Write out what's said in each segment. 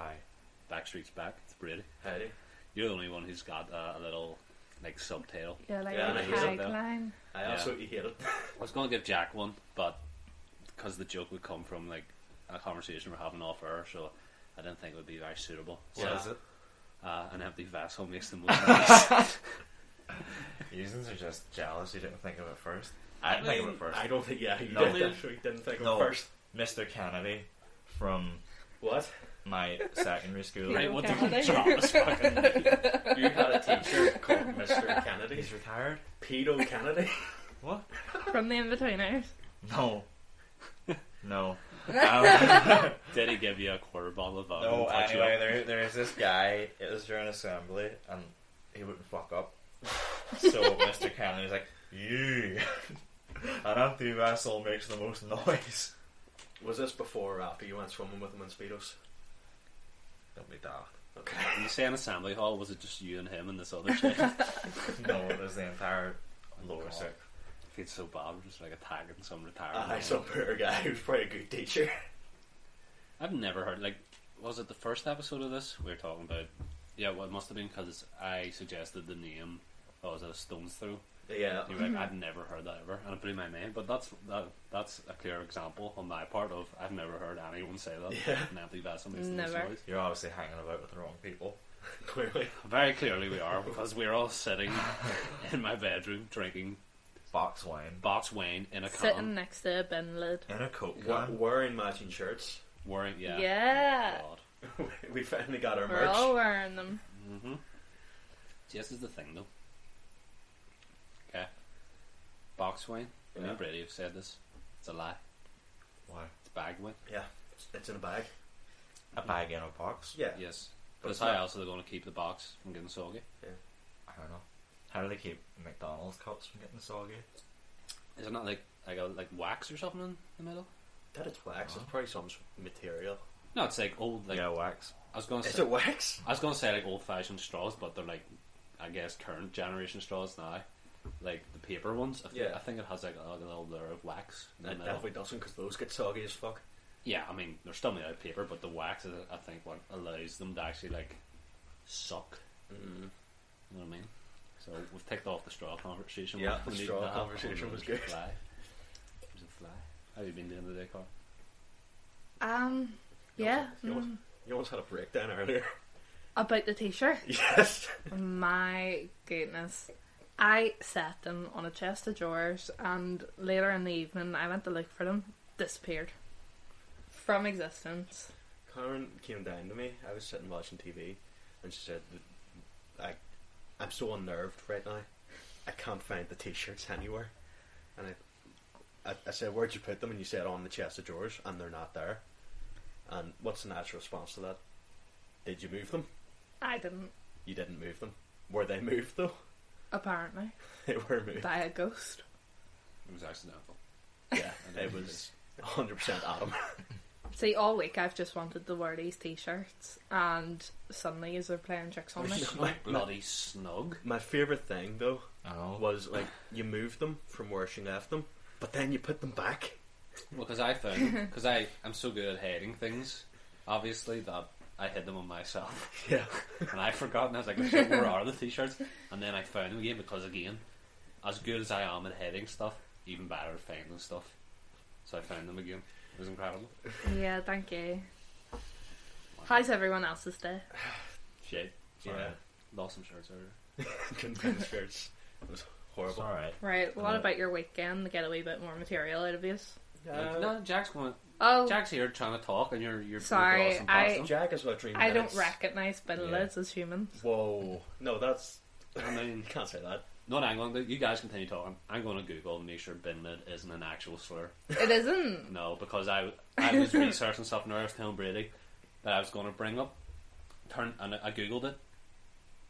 Hi. Backstreet's back. It's Brady. Heidi. You're the only one who's got a little like subtitle. Yeah, like Yeah, a I hate it, tagline. I absolutely hate it. I was going to give Jack one, but because the joke would come from like a conversation we're having off air, so I didn't think it would be very suitable. What is it? An empty vessel makes the most noise. Usins are just jealous you didn't think of it first. I didn't think of it first. I don't think, you No. didn't think of No. it first. Mr. Kennedy from What? my secondary school. Right, what Kennedy. the drop is fucking You had a teacher called Mr. Kennedy? He's retired? Pedo Kennedy? What? From the In-Betweeners. No. No. Did he give you a quarter bottle of vodka? No, and touch you anyway, up? there's this guy, it was during assembly, and he wouldn't fuck up. So Mr. Kennedy's like, you, an empty vessel makes the most noise. Was this before or after you went swimming with him in Speedos? Don't be daft. Okay. When you say an assembly hall, was it just you and him and this other chick? No, it was the entire lower God. six. I feel so bad, we're just like attacking some retired. Some poor guy who's probably a good teacher. I've never heard, like, was it the first episode of this we were talking about? Yeah, well, it must have been because I suggested the name, was it a stone's throw? Yeah. You were like, I'd never heard that ever, and it blew my mind. But that's a clear example on my part of I've never heard anyone say that. Yeah. An empty vessel makes the Never. most noise. You're obviously hanging about with the wrong people. Clearly. Very clearly we are, because we're all sitting in my bedroom drinking Box wine. box wine in a Sitting can, next to a bin lid. In a Coke can. Wearing matching shirts. wearing Yeah. God. We finally got our We're merch. all wearing them. Mm-hmm. This is the thing, though. Okay. Box wine. Me and Brady have said this. It's a lie. Why? It's bagged wine. Yeah. It's in a bag. A bag in a box? Yeah. Yes. But But it's how not- else are they going to keep the box from getting soggy? I don't know. How do they keep McDonald's cups from getting soggy? Is it not like wax or something in the middle? That it's wax. It's probably some material. No, it's like old Yeah, wax. I was going to Is say it wax? I was going to say like old-fashioned straws, but they're like I guess current generation straws now, like the paper ones. I think it has like a little layer of wax in the It middle. definitely doesn't, because those get soggy as fuck. Yeah, I mean they're still made out of paper, but the wax is I think what allows them to actually like suck. Mm. You know what I mean? So we've ticked off the straw conversation. Yeah, We the need straw to have conversation one. was good. Fly. There's a fly. How have you been doing today, Carl? Yeah. You almost had a breakdown earlier. About the t-shirt. Yes. My goodness. I set them on a chest of drawers, and later in the evening I went to look for them. Disappeared. From existence. Karen came down to me. I was sitting watching TV, and she said, I'm so unnerved right now. I can't find the t-shirts anywhere. And I said, where'd you put them? And you said, on the chest of drawers, and they're not there. And what's the natural response to that? Did you move them? I didn't. You didn't move them. Were they moved though? Apparently. They were moved. By a ghost. It was accidental. Yeah, it was 100% Adam. See, all week I've just wanted to wear these t-shirts, and suddenly they're playing tricks on me. Bloody snug. My favourite thing though Oh. was like you moved them from where she left them, but then you put them back. Well, because I found because I'm so good at hiding things, obviously that I hid them on myself, Yeah. and I forgot. And I was like, "Shit, where are the t-shirts?" And then I found them again because again, as good as I am at hiding stuff, even better at finding stuff. So I found them again. It was incredible. Yeah, thank you. How's everyone else's day? Shit. Sorry. Yeah. Lost some shirts earlier. Couldn't find the shirts. It was It's horrible. alright. Right, what about your weekend to get a wee bit more material out of you? No, Jack's going. Oh, Jack's here trying to talk, and you're Sorry, glossing past him. Jack is what dream I don't minutes. recognise bin Yeah. lids as humans. Whoa. No, that's... I mean, You can't say that. no, I'm going to. You guys continue talking. I'm going to Google and make sure bin lid isn't an actual slur. It isn't. No, because I was researching stuff and I was telling Brady that I was going to bring up. And I googled it.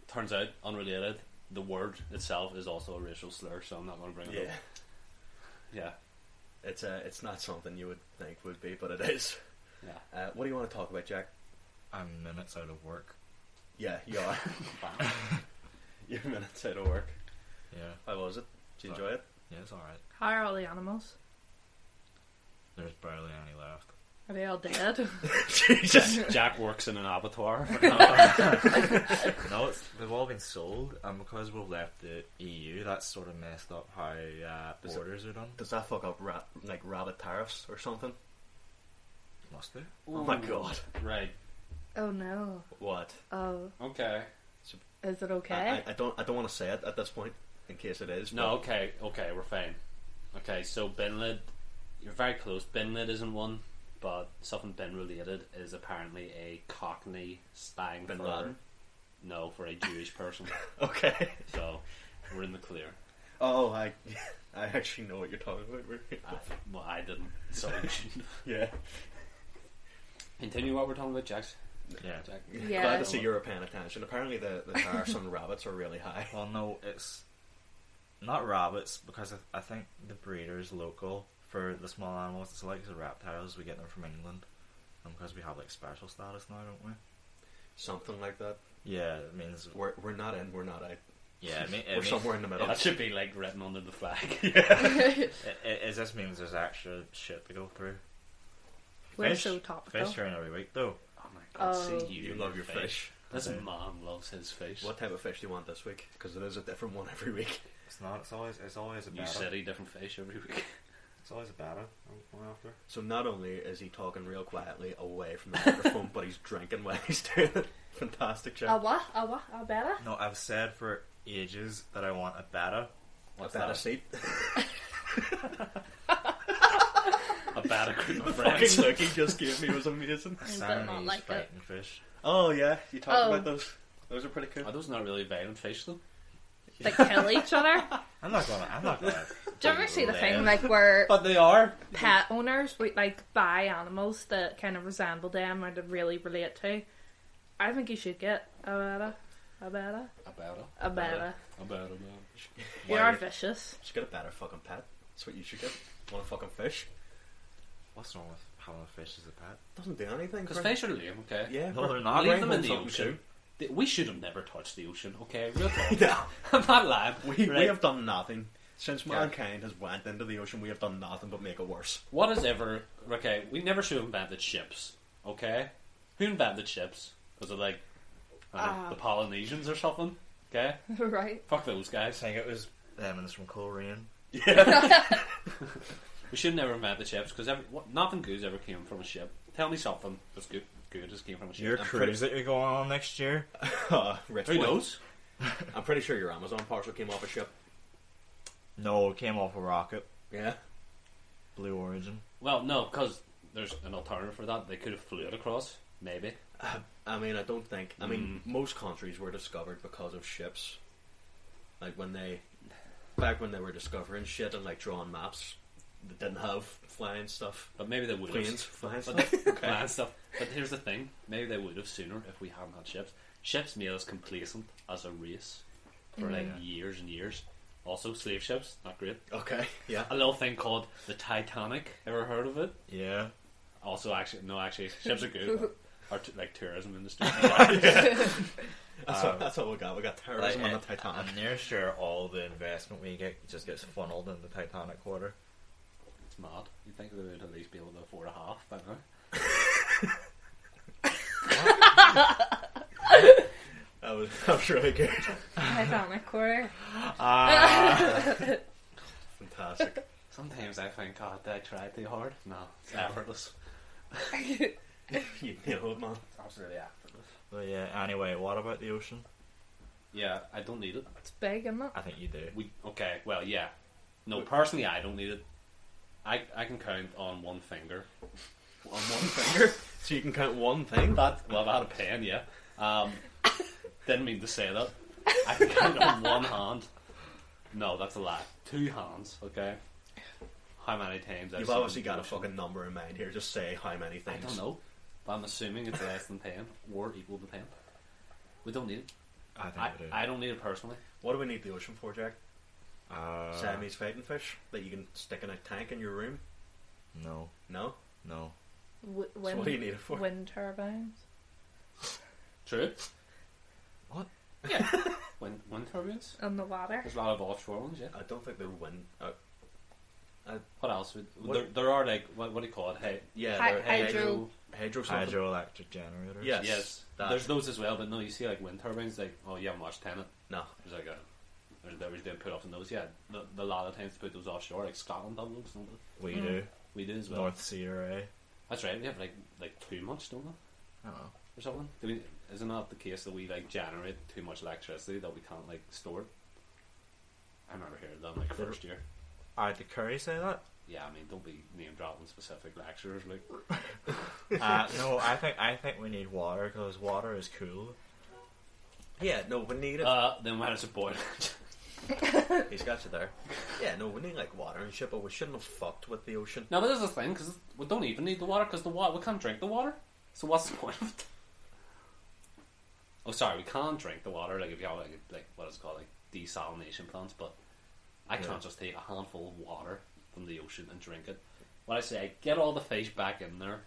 Turns out, unrelated, the word itself is also a racial slur, so I'm not going to bring it Yeah. up. Yeah. It's not something you would think would be, but it is. Yeah. What do you want to talk about, Jack? I'm minutes out of work. Yeah, you are. You're minutes out of work. Yeah. How was it? Did you enjoy it? Yeah, it's alright. How are all the animals? There's barely any left. Are they all dead? Jesus. Jack works in an abattoir. No, they've all been sold, and because we've left the EU, that's sort of messed up how borders are done. Does that fuck up like rabbit tariffs or something? Must do. Oh my god. Right. Oh no. What? Oh, Okay. is it okay? I don't want to say it at this point in case it is. No, okay, we're fine. Okay, so Binlid, you're very close. Binlid isn't one, but something bin related is apparently a Cockney slang Bin for Laden? no, for a Jewish person. But okay. So we're in the clear. Oh, I actually know what you're talking about. Well, I didn't. So you shouldn't. Yeah. Continue what we're talking about, Jax. Yeah. Jack. Yeah. Glad to see you're paying attention. Apparently the tariffs on rabbits are really high. Well, no, it's not rabbits because I think the breeder's local for the small animals. It's like the reptiles. We get them from England, and because we have like special status now, don't we? Something like that. Yeah, it means We're not in, we're not out. yeah. We're somewhere in the middle. That should be like written under the flag. It just means there's extra shit to go through. We're Fish- so topical. Fish turn every week though. Oh my god, Oh. see You love your fish. This I do. man loves his fish. What type of fish do you want this week? Because it is a different one every week. It's not. It's always a New betta. city, different fish every week. It's always a betta. I'm going after. So not only is he talking real quietly away from the microphone, but he's drinking while he's doing it. Fantastic A job. what? A what? A better? No, I've said for ages that I want a betta. What's a better that? seat. A bad group of Fucking friends. look he just gave me was amazing. I do Siamese not like it. fighting fish. Oh yeah, you talked Oh. about those. Those are pretty cool. Are those not really violent fish though? They kill each other. I'm not gonna. Do you ever see the thing like where But they are. pet owners would like buy animals that kind of resemble them or that really relate to? I think you should get a better. You are vicious. You should get a better fucking pet. That's what you should get. Want a fucking fish? What's wrong with having a fish as a pet? Doesn't do anything. Because Bring- fish are lame, okay? Yeah, No, they're not. Leave bring them in home the something ocean. We should have never touched the ocean, okay? Real talk. too. No. I'm not lying. We Right. have done nothing. Since mankind has went into the ocean, we have done nothing but make it worse. What has ever... Okay, we never should have invented ships, okay? Who invented ships? Was it like the Polynesians or something? Okay? Right. Fuck those I guys. think it was them and it's from Coleraine. We should never invent the ships because nothing good ever came from a ship. Tell me something that's good as came from a ship. Your I'm cruise that you're going on next year. Rich Who boy. knows? I'm pretty sure your Amazon parcel came off a ship. No, it came off a rocket. Yeah. Blue Origin. Well, no, because there's an alternative for that. They could have flew it across, maybe. I mean, I don't think. I mean, most countries were discovered because of ships. Like back when they were discovering shit and like drawing maps, they didn't have flying stuff. But maybe they would Planes, have. flying But, stuff. plan stuff. But here's the thing: maybe they would have sooner if we hadn't had ships. Ships made us complacent as a race for like years and years. Also, slave ships, not great. Okay, yeah. A little thing called the Titanic. Ever heard of it? Yeah. Also, actually, ships are good. Or like tourism industry. That's what we got. We got terrorism Like, on the Titanic. I'm near sure all the investment we get just gets funneled in the Titanic water. It's mad. You think they would at least be able to afford a half by now? That was really good. Titanic quarter. Fantastic. Sometimes I think, God, did I try too hard? No, it's effortless. You nailed it, man. It's absolutely effortless. But yeah, anyway, what about the ocean? Yeah, I don't need it. It's big, isn't it? I think you do. Okay, well, yeah. No, personally, I don't need it. I can count on one finger. On one finger? So you can count one thing? Well, I've had a pen, yeah. Didn't mean to say that. I can count on one hand. No, that's a lie. 2 hands, okay? How many times I've You've seen obviously the got a ocean. fucking number in mind here. Just say how many I things. don't know. But I'm assuming it's less than 10 or equal to 10. We don't need it. I think we do. I don't need it personally. What do we need the ocean for, Jack? Uh, Siamese fighting fish that you can stick in a tank in your room? No. No? No. Wind, So what do you need it for? wind turbines. True. What? Yeah. Wind turbines. On the water. There's a lot of offshore ones, yeah. I don't think they're wind. What else? There are like what do you call it? Hey, Hydro something. Hydroelectric generators. Yes. That. There's those as well, but no, you see like wind turbines. Like, oh, you haven't watched Tenet? No. There's like there's being put off in those. Yeah, the lot of times to put those offshore, like Scotland does those. Don't they? We do. We do as well. North Sea Array. That's right. We have like too much, don't we? I don't know. Or something. Isn't that the case that we like generate too much electricity that we can't like store it? I remember hearing that in like first year. Did Curry say that? Yeah, I mean, don't be name dropping specific lecturers, like. No, I think we need water because water is cool. Yeah, no, we need it. Then why does it boil? He's got you there. Yeah, no, we need like water and shit, but we shouldn't have fucked with the ocean. No, but this is the thing, because we don't even need the water, because we can't drink the water. So what's the point of it? Oh, sorry, we can't drink the water, like if you have like what is it called, like desalination plants, but I can't just take a handful of water from the ocean and drink it. What I say, get all the fish back in there,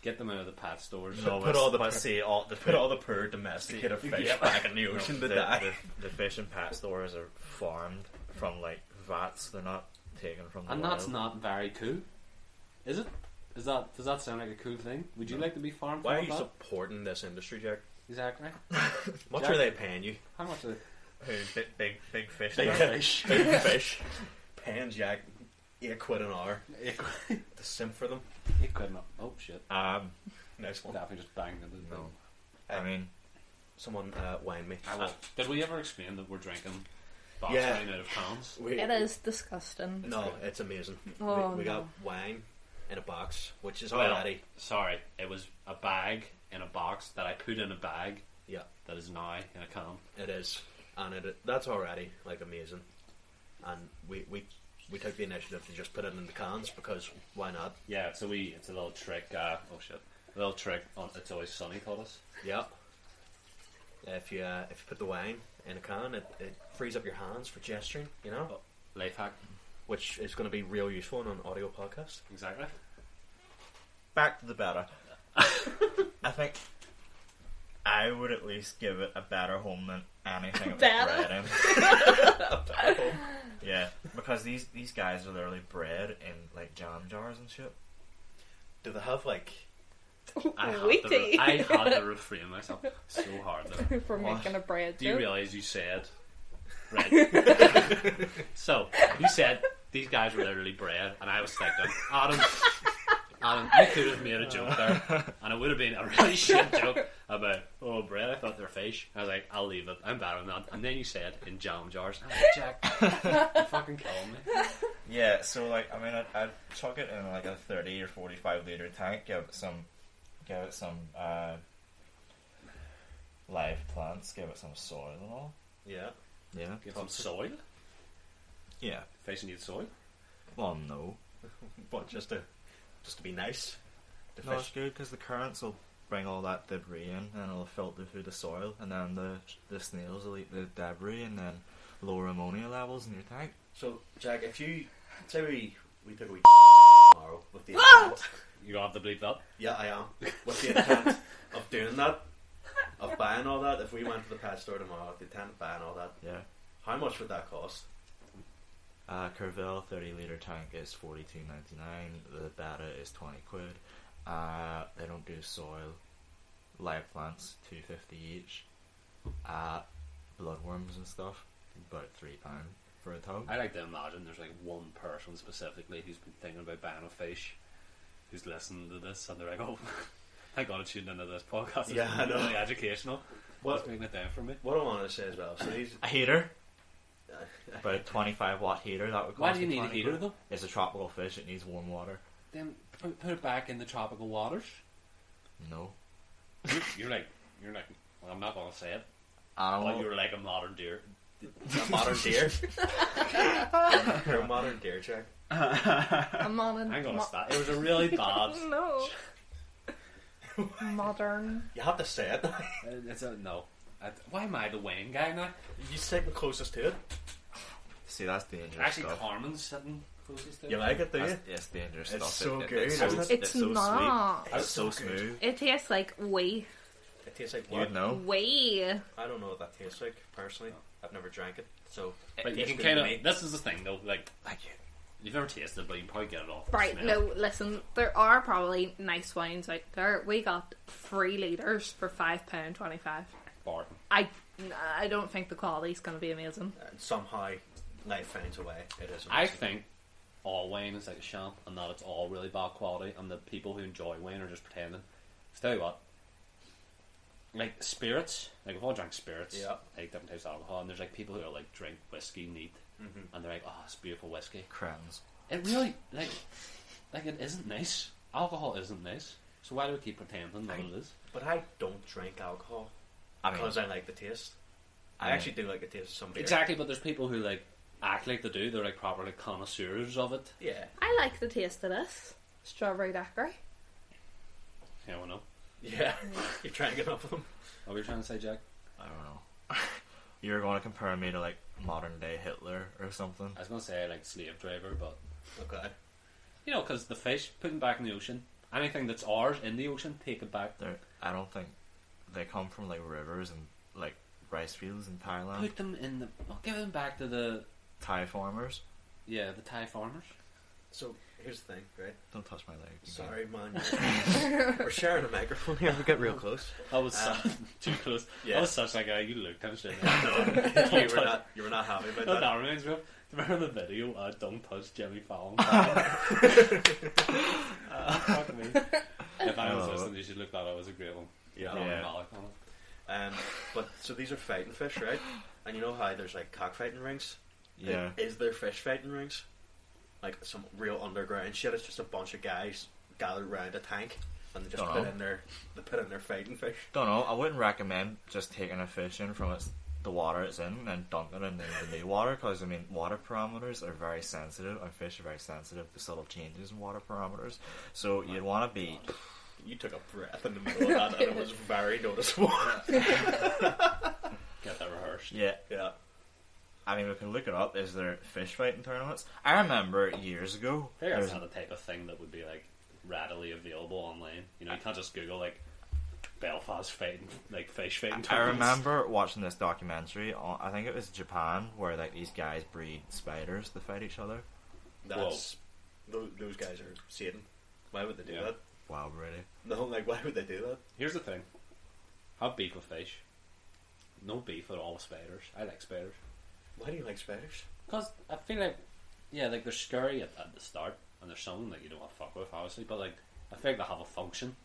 get them out of the pet stores. Put all the poor domesticated fish back in the ocean to die. The fish and pet stores are farmed from like vats. They're not taken from the and wild. That's not very cool, is it? Does that sound like a cool thing? Would you like to be farmed? Why from are you that? supporting this industry, Jack? Exactly. What are they paying you? How much are they? Big fish. Big fish. Big fish. Paying Jack £8 an hour to simp for them. £8 up. Oh shit. Nice one. Definitely just banged into the No. I mean, someone wine me. Did we ever explain that we're drinking box Yeah. wine out of cans? It is disgusting. No, it's amazing. Oh, we no. got wine in a box, which is Well, already. sorry, it was a bag in a box that I put in a bag. Yeah, that is now in a can. it is, and that's already like amazing. And we took the initiative to just put it in the cans because why not? Yeah, it's a little trick. Oh shit, a little trick. It's Always Sunny taught us. Yeah. If you put the wine in a can, it frees up your hands for gesturing. You know, Life hack. which is going to be real useful on an audio podcast. Exactly. back to the better. I think I would at least give it a better home than anything it was bred in. Yeah, because these guys are literally bred in like jam jars and shit. Do they have like? I Witty. had to refrain myself so hard though. For making a bread Do you joke. realise you said right? So you said these guys were literally bred, and I was thinking, Adam, you could have made a joke there, and it would have been a really shit joke about bread. I thought they're fish. I was like, I'll leave it. I'm better than that. And then you said in jam jars. I'm like, Jack, you're fucking killing me. Yeah, so like I mean, I'd chuck it in like a 30 or 45 litre tank. Give it some live plants. Give it some soil and all. Yeah. Yeah. Get some soil. Yeah. Fish need soil. Well, no. But just to be nice. The No, it's fish. good because the currents will bring all that debris in and it'll filter through the soil, and then the snails will eat the debris and then lower ammonia levels in your tank. So Jack, if you say we took a wee tomorrow with the What? You don't have to bleep that. yeah, I am with the intent of doing that, of buying all that. If we went to the pet store tomorrow, with the intent of buying all that, Yeah. how much would that cost? Kerrville 30 litre tank is $42.99. The beta is £20. They don't do soil. Live plants $2.50 each. Bloodworms and stuff about £3 for a tub. I like to imagine there's like one person specifically who's been thinking about buying a fish, who's listening to this, and they're like, "Oh, I gotta tune into this podcast. It's Yeah, I know. really educational. What- What's making it down for me? What I want to say as well. So these. A heater, about a 25-watt heater. That would cost Why do you me need a 20 heater quid. though? It's a tropical fish. It needs warm water. Then put it back in the tropical waters. No. You're like, well, I'm not gonna say it. Animal. But you're like a modern deer. A modern deer. You're a modern deer, Jack. I'm on I'm gonna stop. It was a really bad. No. Modern. You have to say it now. It's a no. Why am I the Wayne guy now? You sitting closest to it. See, that's dangerous Actually, stuff. Carmen's sitting closest to You it. like it, do you? It's dangerous It's stuff. so good, It's isn't so, it? It's so not. sweet. It's so so good. smooth. It tastes like whey. It tastes like You what? would know. Whey. I don't know what that tastes like personally. I've never drank it, so it But you tastes can good kind to of. me. This is the thing, though. Like, Thank you. You've never tasted it, but you can probably get it off the Right, smell. no, listen, there are probably nice wines out there. We got 3 litres for £5.25. Bargain. I don't think the quality's going to be amazing. And somehow life finds a way. It is. I amazing. think all wine is like a sham, and that it's all really bad quality, and the people who enjoy wine are just pretending. So tell you what, like spirits, like we've all drank spirits, Yeah. like different types of alcohol, and there's like people who are like drink whiskey neat, and they're like, oh, it's beautiful whiskey. Crowns. It really like it isn't nice. Alcohol isn't nice. So why do we keep pretending that it is? But I don't drink alcohol I mean, because I like the taste. I actually do like the taste of some beer. Exactly, but there's people who like act like they do. They're like proper like connoisseurs of it. Yeah. I like the taste of this. Strawberry daiquiri. Yeah, I know. Yeah. You're trying to get up with them. What were you trying to say, Jack? I don't know. You're going to compare me to like modern day Hitler or something. I was going to say like slave driver, but Okay. you know, because the fish put them back in the ocean. Anything that's ours in the ocean, take it back. I don't think they come from like rivers and like rice fields in Thailand. Put them in the. I'll give them back to the Thai farmers. the Thai farmers. So here's the thing, right? Don't touch my leg. Sorry, man. We're sharing a microphone here. We'll get real close. That was too close. yeah. That was such like a you looked at shit. You were not happy about No, that. that reminds me of. Remember the video? Don't touch Jimmy Fallon. Fuck me. If anyone's listening, you should look that up. It was a great one. Yeah. Yeah. Malik on it. But so these are fighting fish, right? And you know how there's like cockfighting rings? Yeah. Like, is there fish fighting rings? Like some real underground shit. It's just a bunch of guys gathered around a tank and they just Don't put know. in their fighting fish. Don't know. I wouldn't recommend just taking a fish in from the water it's in and dumping it in the new water, because I mean water parameters are very sensitive and fish are very sensitive to subtle changes in water parameters. So you'd want to be. You took a breath in the middle of that and it was very noticeable. Get that rehearsed. Yeah. Yeah. I mean, we can look it up. Is there fish fighting tournaments? I remember years ago. I think there that's was- not the type of thing that would be like readily available online. You know, you can't just Google like Belfast fighting, like fish fighting. I tournaments. remember watching this documentary on, I think it was Japan, where like these guys breed spiders to fight each other. Those guys are Satan. Why would they do Yeah. that? Wow, really? No, like why would they do that? Here's the thing: have beef with fish. No beef at all with spiders. I like spiders Why do you like spiders? because I feel like, like they're scary at the start, and there's something that you don't want to fuck with, obviously. But like, I feel like they have a function.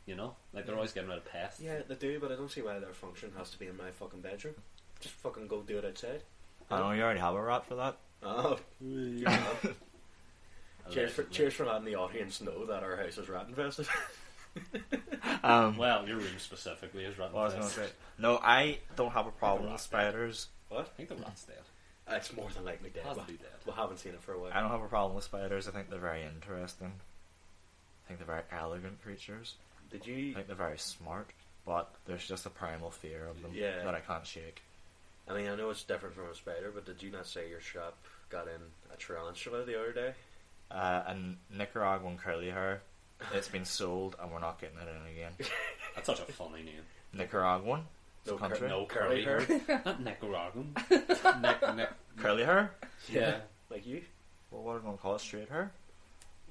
You know, like they're always getting rid of pests. Yeah, they do, but I don't see why their function has to be in my fucking bedroom. Just fucking go do it outside. I know you already have a rat for that. Oh, Allegedly. cheers for letting the audience know that our house is rat infested. Well, your room specifically is rat What I was going to infested. say. No, I don't have a problem rat with spiders. What? I think the rat's dead. It's more than likely dead. Has to be dead. We haven't seen it for a while. I don't have a problem with spiders. I think they're very interesting. I think they're very elegant creatures. Did I you? think they're very smart, but there's just a primal fear of them Yeah. that I can't shake. I mean, I know it's different from a spider, but did you not say your shop got in a tarantula the other day? A Nicaraguan curly hair. It's been sold, and we're not getting it in again. That's such a funny name. Nicaraguan? It's a country. No Curly curly hair? hair. Not Nicaraguan. Nick. Curly hair? Yeah. Like you? Well, what are we going to call it? Straight hair?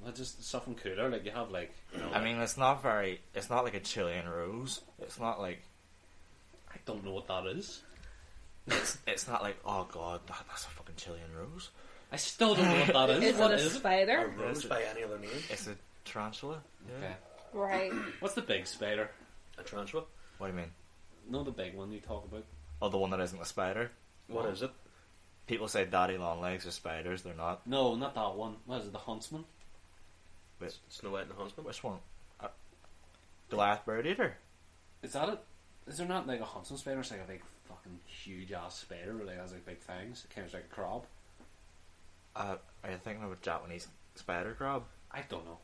Well, just something cooler. Like you have like. You know, I mean, it's not like a Chilean rose. It's not like, I don't know what that is. it's not like, oh god, that's a fucking Chilean rose. I still don't know what that is. Is What it a is it? A spider? rose by any other name? It's a tarantula. Yeah. Okay. Right. What's the big spider? A tarantula? What do you mean? No, the big one you talk about. Oh, the one that isn't a spider? What is it? People say daddy long legs are spiders. They're not. No, not that one. What is it? The huntsman? Wait, Snow White and the Huntsman? which one? Goliath bird eater. Is that it? Is there not like a huntsman spider? It's like a big fucking huge ass spider where like has like big fangs. It kind of like a crab. Are you thinking of a Japanese spider crab? I don't know.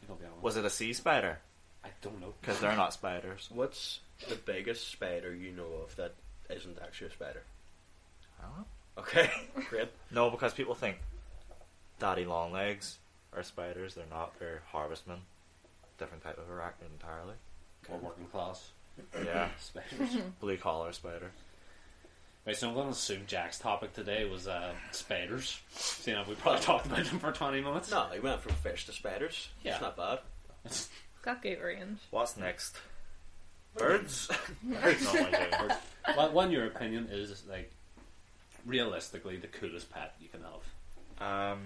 I don't be honest. Was it a sea spider? I don't know. Because they're not spiders. What's the biggest spider you know of that isn't actually a spider? I don't know. Okay, great. No, because people think daddy long legs are spiders. They're not. They're harvestmen. Different type of arachnid entirely. Or working class Yeah. spiders. Blue collar spider. Right, so I'm going to assume Jack's topic today was spiders. Seeing as we probably talked about them for 20 minutes. No, he went from fish to spiders. Yeah. It's not bad. Got good range. What's next? Birds? Birds, not my favorite. What, in your opinion, is like realistically the coolest pet you can have?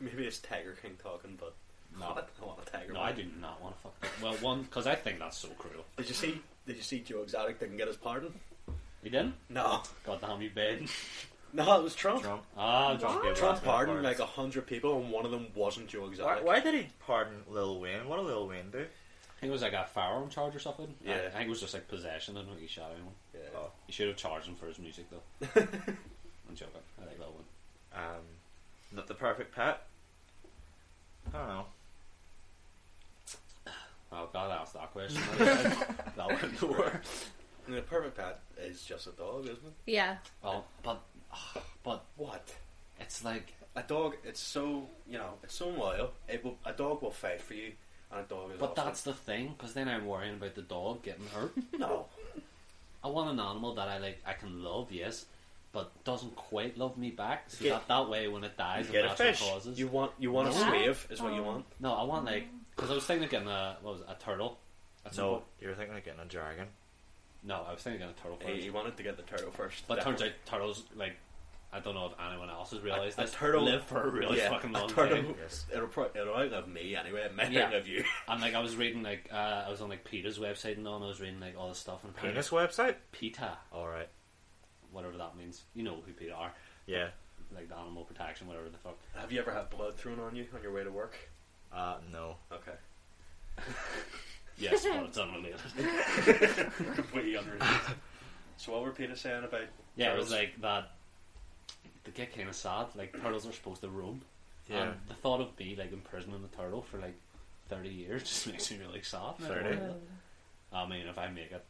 Maybe it's Tiger King talking, but No. I want a tiger. No, man. I do not want to fuck that. Well, one, because I think that's so cruel. Did you see Joe Exotic didn't get his pardon? You didn't? No. God damn you, babe. No, it was Trump. Ah, Trump pardoned like 100 people, and one of them wasn't Joe Exotic. Why did he pardon Lil Wayne? What did Lil Wayne do? I think it was like a firearm charge or something. Yeah. I think it was just like possession. I don't think he shot anyone. Yeah. Oh. You should have charged him for his music though. I'm joking. I like that one. Not the perfect pet? I don't know. Well, God asked that question. That went nowhere. And the perfect pet is just a dog, isn't it? Yeah. Well, but What? it's like A dog, it's so, it's so loyal. A dog will fight for you, and a dog is but also... that's the thing, because then I'm worrying about the dog getting hurt. No. I want an animal that I can love, yes, but doesn't quite love me back. So Yeah. that way, when it dies, You of get a natural fish. causes. You want a No. slave, is what you want. No, I want like because I was thinking of getting a turtle. At some No, point. you were thinking of getting a dragon. No, I was thinking of getting a turtle first. He wanted to get the turtle first. But it turns out turtles, like, I don't know if anyone else has realised A this, turtle- live for a really fucking long time. Yes. It'll outlive me anyway. It might Yeah. outlive you. And like I was reading like I was on like PETA's website and all, and I was reading like all this stuff and Penis website? PETA, Alright. whatever that means. You know who PETA are, Yeah. like the animal protection, whatever the fuck. Have you ever had blood thrown on you on your way to work? No. Okay. Yes, but it's unrelated. Completely unrelated. So what were Peter saying about Yeah, it turtles? was like that. They get kind of sad. Like turtles are supposed to roam. Yeah. And the thought of me like imprisoning the turtle for like 30 years just makes me really sad. 30? I mean, if I make it,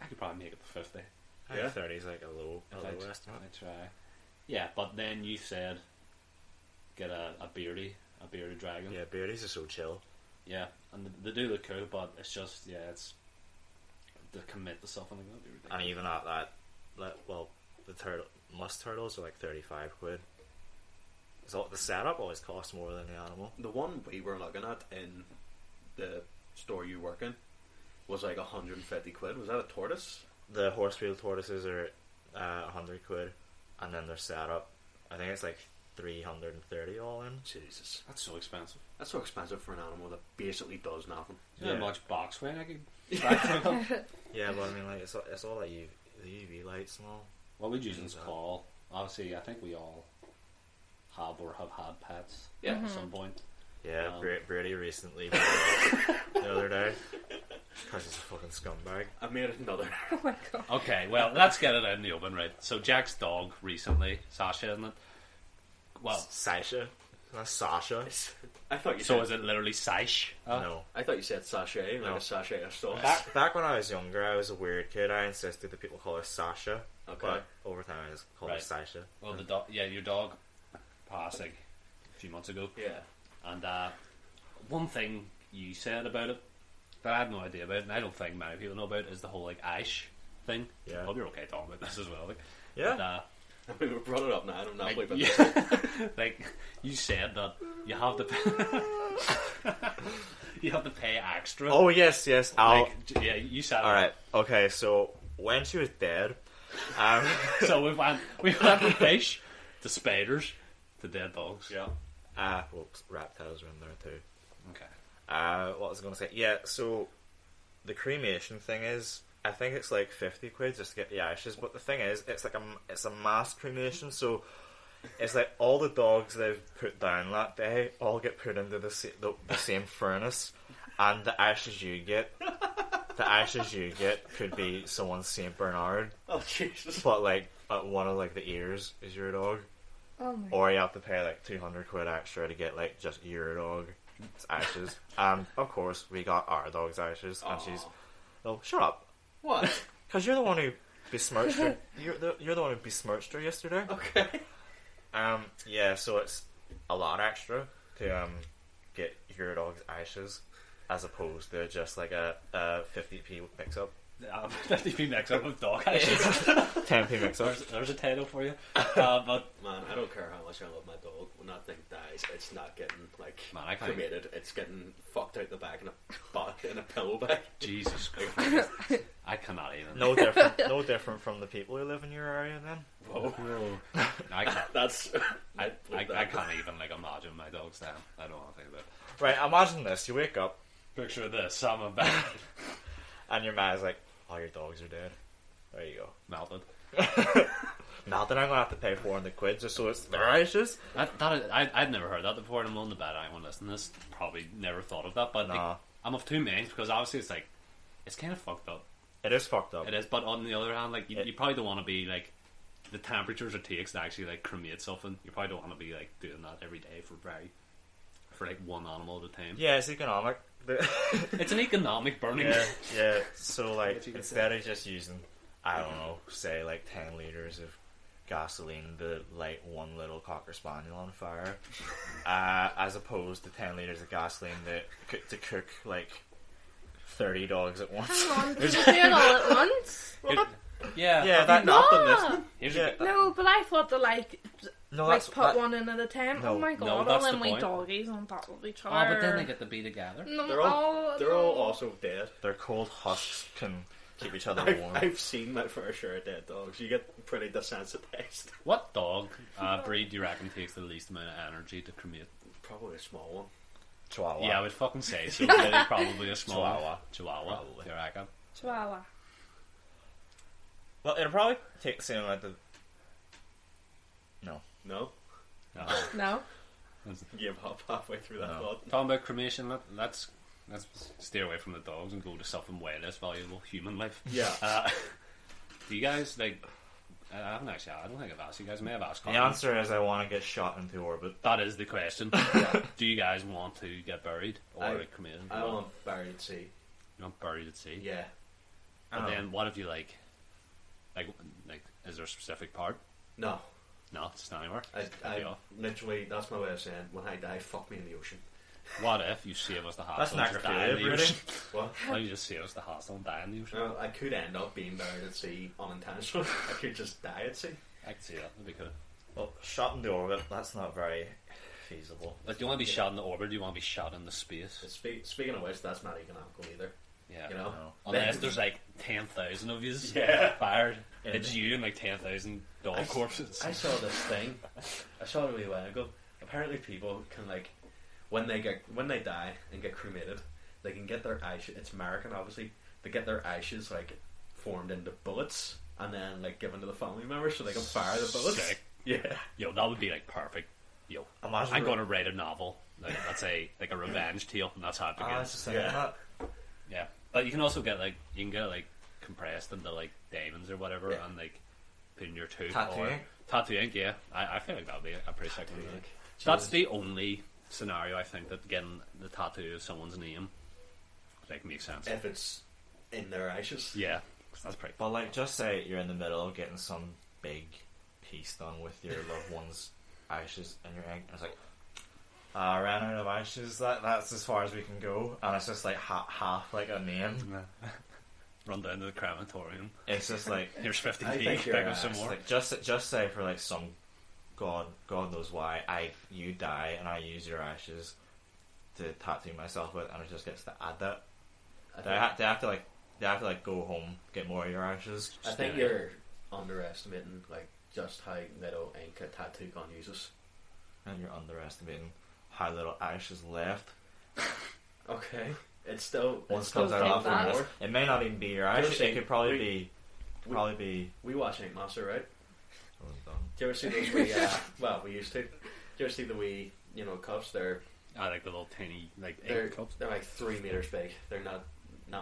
I could probably make it to 50. I Yeah. think 30 is like a low If I estimate. try. Yeah, but then you said get a bearded dragon. Yeah, beardies are so chill. Yeah, and they do look cool, but it's just it's to commit to something like that. Would be ridiculous. And even at that, well, the musk turtles are like 35 quid. So the setup always costs more than the animal. The one we were looking at in the store you work in was like 150 quid. Was that a tortoise? The horsefield tortoises are 100 quid, and then their setup, I think it's like 330 all in. Jesus. That's so expensive. That's so expensive for an animal that basically does nothing. You know Yeah. how much box weight I could. Yeah, but I mean, like it's all like the UV lights and all. What would you use Exactly. call? Obviously, I think we all have or have had pets Yeah. at some point. Yeah, Brady recently the other day because he's a fucking scumbag. I made another. Oh my god. Okay, well, let's get it out in the open, right? So Jack's dog recently, Sasha, isn't it? Well, Sasha, not Sasha. I thought you so said. is it literally Sash? No. I thought you said sachet, like No. a sachet of sauce. Back when I was younger, I was a weird kid. I insisted that people call her Sasha. Okay. But over time, I just call her Right. Sasha. Well, the dog, yeah, your dog passed like a few months ago, Yeah. and one thing you said about it that I had no idea about, and I don't think many people know about, is the whole like Ash thing. Yeah. I hope you're okay talking about this as well. Like, Yeah. but, I mean, we brought it up now. I don't know. like, But like you said that you have to you have to pay extra. Oh yes. I'll. Like, yeah, you said. All right. Okay. So when she was dead, So we went from fish to spiders to dead dogs. yeah. well, reptiles are in there too. Okay. What was I going to say? Yeah. So the cremation thing is, I think it's like 50 quid just to get the ashes. But the thing is, it's like it's a mass cremation. So it's like all the dogs they've put down that day all get put into the same furnace, and the ashes you get could be someone's Saint Bernard, Oh Jesus. but like one of like the ears is your dog, Oh my. or you have to pay like 200 quid extra to get like just your dog's ashes. And of course we got our dog's ashes, and she's oh shut up, What? because you're the one who besmirched her. You're the one who besmirched her yesterday. Okay. Yeah, so it's a lot extra to get your dog's ashes as opposed to just like a 50p mix up. 50p mix-up of dog ashes. 10p mix-up. There's a title for you. But man, I don't care how much I love my dog. When that thing dies, it's not getting like Man, I can't- cremated. It's getting fucked out the back in a pillow bag. Jesus Christ, I cannot even. No different. No different from the people who live in your area. Then. Whoa. I can't. I can't even like imagine my dog's down. I don't want to think about it. Right. Imagine this. You wake up Picture this: I'm in bed, and your man's like, "All your dogs are dead." There you go. melted. Now that I'm gonna have to pay £400 just so it's their ashes. I'd never heard that before, and I'm on the bed. Anyone listening to this probably never thought of that. But like, Nah. I'm of two minds because obviously it's like it's kind of fucked up. It is fucked up. It is, but on the other hand, like you probably don't want to be like the temperatures it takes to actually like cremate something. You probably don't want to be like doing that every day for like one animal at a time. Yeah, it's economic. It's an economic burning. Yeah. So like, What you could instead of just using, I don't know, say like 10 litres of gasoline to light one little cocker spaniel on fire, as opposed to 10 litres of gasoline to cook like 30 dogs at once. Hang on, did you do it all at once? Yeah, That not been No. listening. Here's Yeah. No, but I thought to No, like that's put one in at a time. No. Oh my No, god, all that's them the wee point. doggies on top of each Oh, other. but then they get to be together. No, They're all no. also dead. Their cold husks can keep each other warm. I've seen my fair share of dead dogs. You get pretty desensitized. What dog breed do you reckon takes the least amount of energy to cremate? Probably a small one. Chihuahua. Yeah, I would fucking say so. Really, probably a small Chihuahua. Probably. You reckon? Chihuahua. Well, it'll probably take the same amount of. No. No? No. No. Give up halfway through that No. thought. Talking about cremation, let's steer away from the dogs and go to something way less valuable, human life. Yeah. Do you guys like? I haven't actually. I don't think I've asked you guys. I may have asked. The Colin. answer is I want to get shot into orbit. That is the question. Do you guys want to get buried or cremated? I want buried at sea. You want buried at sea? Yeah. And then what if you like, is there a specific part? No. No, it's not anywhere. I literally, that's my way of saying, when I die, fuck me in the ocean. What if you save us the hassle That's and die in the necrophilia, ocean? What? Why don't you just save us the hassle and die in the ocean? Well, I could end up being buried at sea unintentionally. I could just die at sea. I can see that. That'd be cool. Well, shot into orbit, that's not very feasible. Like, do you want to be shot in the orbit or do you want to be shot in the space? Speaking of which, that's not economical either. Yeah. You know? No. Unless there's like 10,000 of you Yeah. fired. Yeah. It's you and like 10,000 dog corpses. I saw this thing. I saw it a wee while ago. Apparently, people can like when they die and get cremated, they can get their ashes. It's American, obviously. They get their ashes like formed into bullets and then like given to the family members so they can fire the bullets. Sick. Yeah. Yo, that would be like perfect. Yo, Imagine I'm going to write a novel. Like, that's a revenge tale, and that's how it I was begins. just thinking Yeah. that. Yeah, but you can also get like compressed into like diamonds or whatever, Yeah. and like put in your tooth. Tattoo or ink? Tattoo ink. Yeah, I feel like that'd be a pretty sick one. ink. That's the only scenario I think that getting the tattoo of someone's name like makes sense. If it's in their ashes. Yeah, 'cause that's pretty. But like, just say you're in the middle of getting some big piece done with your loved one's ashes and your ink, and it's like, I ran out of ashes. That's as far as we can go, and it's just like half like a name. Run down to the crematorium. It's just like Here's 50p. I think Pick you're up some ass, more. like just say for like some God knows why you die and I use your ashes to tattoo myself with, and it just gets to add that. They have to like go home, get more of your ashes. I think you're underestimating like just how little ink a tattoo gun uses. And you're underestimating how little ashes left. Okay. It's still Once still comes out take after that. this. It may not even be your ashes. It could probably be. We watch Ink Master, right? Oh, done. Do you ever see those wee well, we used to. Do you ever see the wee, cups? They're I like the little tiny like they're ink cups. they're like 3 meters big. They're not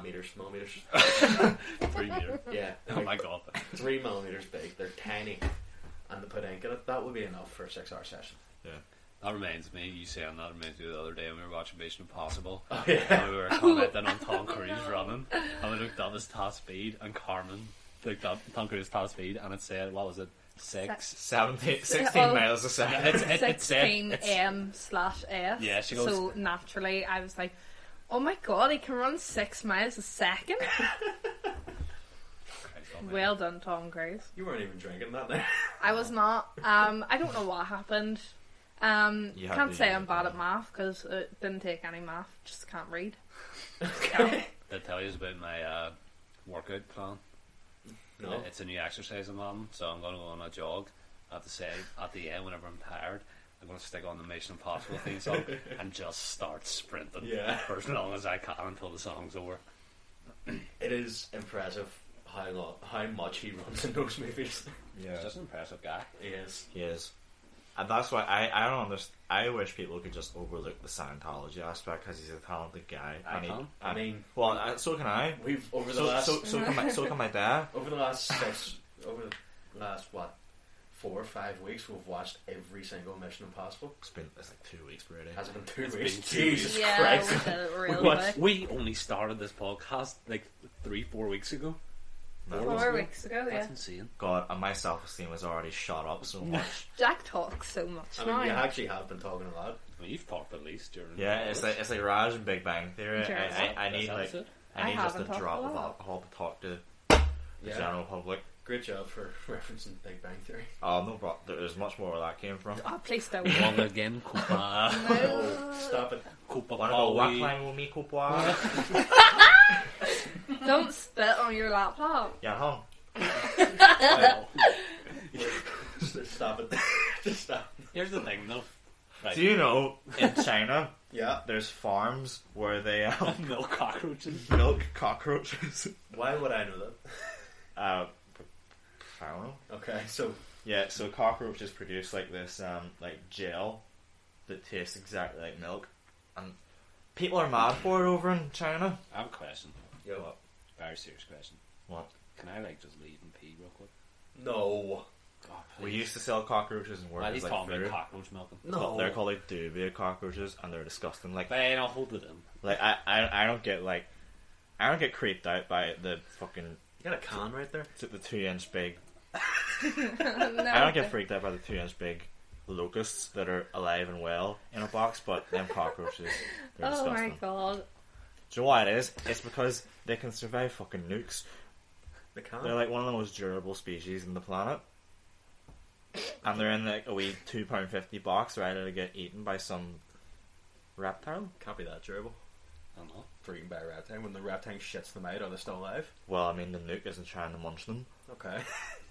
meters, millimeters. 3 meter. Yeah. they're Oh like my god. 3 millimeters big. They're tiny. And to put ink in it, that would be enough for a 6-hour session. Yeah. That reminds me, you saying that reminds me of the other day when we were watching Mission Impossible. Oh yeah. And we were commenting on Tom Cruise running, and we looked up his top speed, and Carmen looked up Tom Cruise's top speed, and it said, what was it? 16 Oh. miles a second. It said 16m/s. Yeah, she goes- So naturally, I was like, "Oh my god, he can run 6 miles a second." man. Well done, Tom Cruise. You weren't even drinking that night. I was not. I don't know what happened. Can't say I'm bad at math because it didn't take any math. Just can't read. Okay. Did I tell you about my workout plan? No. It's a new exercise I'm on, so I'm going to go on a jog. I have to say, at the end, whenever I'm tired, I'm going to stick on the Mission Impossible theme song and just start sprinting for as long as I can until the song's over. It is impressive how much he runs in those movies. Yeah. He's just an impressive guy. He is. And that's why I don't understand. I wish people could just overlook the Scientology aspect because he's a talented guy. I mean, so can I. We've over the last So can my dad. over the last 4 or 5 weeks, we've watched every single Mission Impossible. It's like 2 weeks, Brady. Has it been 2 It's weeks? been 2 Jesus weeks. Christ! We did it really quick. We only started this podcast like 3-4 weeks ago. 4 weeks ago, yeah. That's insane. God, and my self-esteem has already shot up so much. Jack talks so much I now. mean, you actually have been talking a lot. I mean, you've talked at least during. Yeah, it's like Raj and Big Bang Theory. Sure. I need That's like it. I need I just a haven't drop talked of a lot. alcohol to talk to the Yeah. general public. Great job for referencing Big Bang Theory. Oh no, bro, there's much more where that came from. Oh, please don't. Wrong again, Copa. Oh, stop it. Copa Wanna go rock Poly. climbing with me, Coupoir? Don't spit on your laptop. Yeah, huh? Just stop it. Just stop. Here's the thing, though. Right. Do you know in China Yeah. there's farms where they milk cockroaches? milk cockroaches? Why would I know that? I don't know. Okay, so Yeah, so cockroaches produce like this like gel that tastes exactly like milk, and people are mad for it over in China. I have a question. yo, Very serious question. What? Can I like just leave and pee real quick? no, God, We used to sell cockroaches and work Well, as he's like talking food. about cockroach milking. no. They're called like duvia cockroaches, and they're disgusting. Like Fine, I'll hold it in. I don't get creeped out by the fucking You got a can right there. the 2-inch big. No. I don't get freaked out by the 2-inch big locusts that are alive and well in a box, but them cockroaches, they're Oh disgusting. my god. Do you know what it is? It's because they can survive fucking nukes. The can. They're like one of the most durable species in the planet. And they're in like a wee £2.50 box ready to get eaten by some reptile. Can't be that durable. I don't know. For eaten by a reptile. When the reptile shits them out, are they still alive? Well, I mean, the nuke isn't trying to munch them. Okay.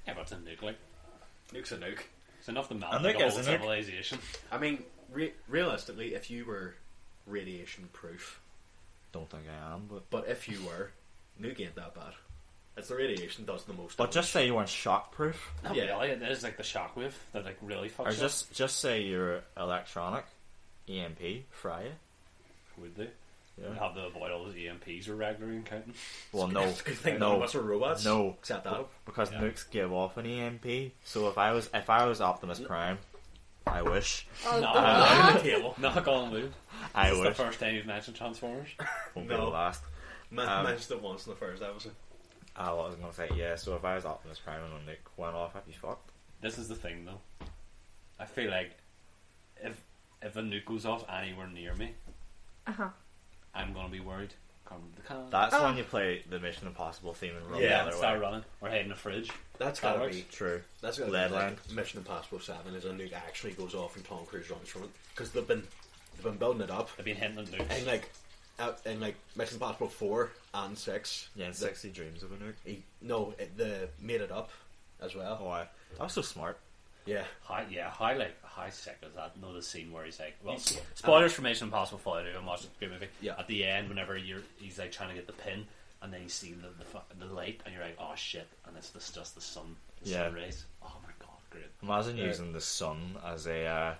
Yeah, but it's a nuke, like. Nuke's a nuke. It's enough to melt A like nuke a is whole a nuke. civilization. I mean, realistically, if you were radiation proof, Don't think I am, but if you were, nuke ain't that bad. It's the radiation does the most. but damage. just say you weren't shock proof, Not Yeah. really. It is like the shockwave that like really fucks or you just say you're electronic, EMP, fry it. up. Would they? Yeah. Have to avoid all those EMPs we're regularly encountering. Well, no, It's a good thing none of no, us are robots. no, Except Adam. because Yeah. nukes give off an EMP. So if I was Optimus Prime, I wish, Oh, No. God. On the table. Knock on wood. I This is the wish. first time you've mentioned Transformers. Won't be the No. last. Mentioned it once in the first episode. I was gonna say yeah. So if I was Optimus Prime and a nuke went off, I'd be fucked. This is the thing, though. I feel like if a nuke goes off anywhere near me, Uh-huh. I'm gonna be worried. Come the can. That's Oh. when you play the Mission Impossible theme and run Yeah, the other start way. running or hiding in the fridge. That's That gotta works. be. True. That's gotta Leadland. be like Mission Impossible 7 is a nuke actually goes off and Tom Cruise runs from it because they've been building it up They've been hitting the nukes. and like Mission Impossible 4 and 6. Yeah, and 60 Dreams of a Nuke. They made it up as well. Oh, that was so smart. Yeah. How sick is that? You know the scene where he's like, well, spoilers for Mission Impossible Fallout. I'm watching the movie. Yeah. At the end, whenever he's like trying to get the pin, and then you see the light, and you're like, oh shit, and it's just the sun, Yeah. sun rays. Oh my god, great. Imagine Yeah. using the sun as a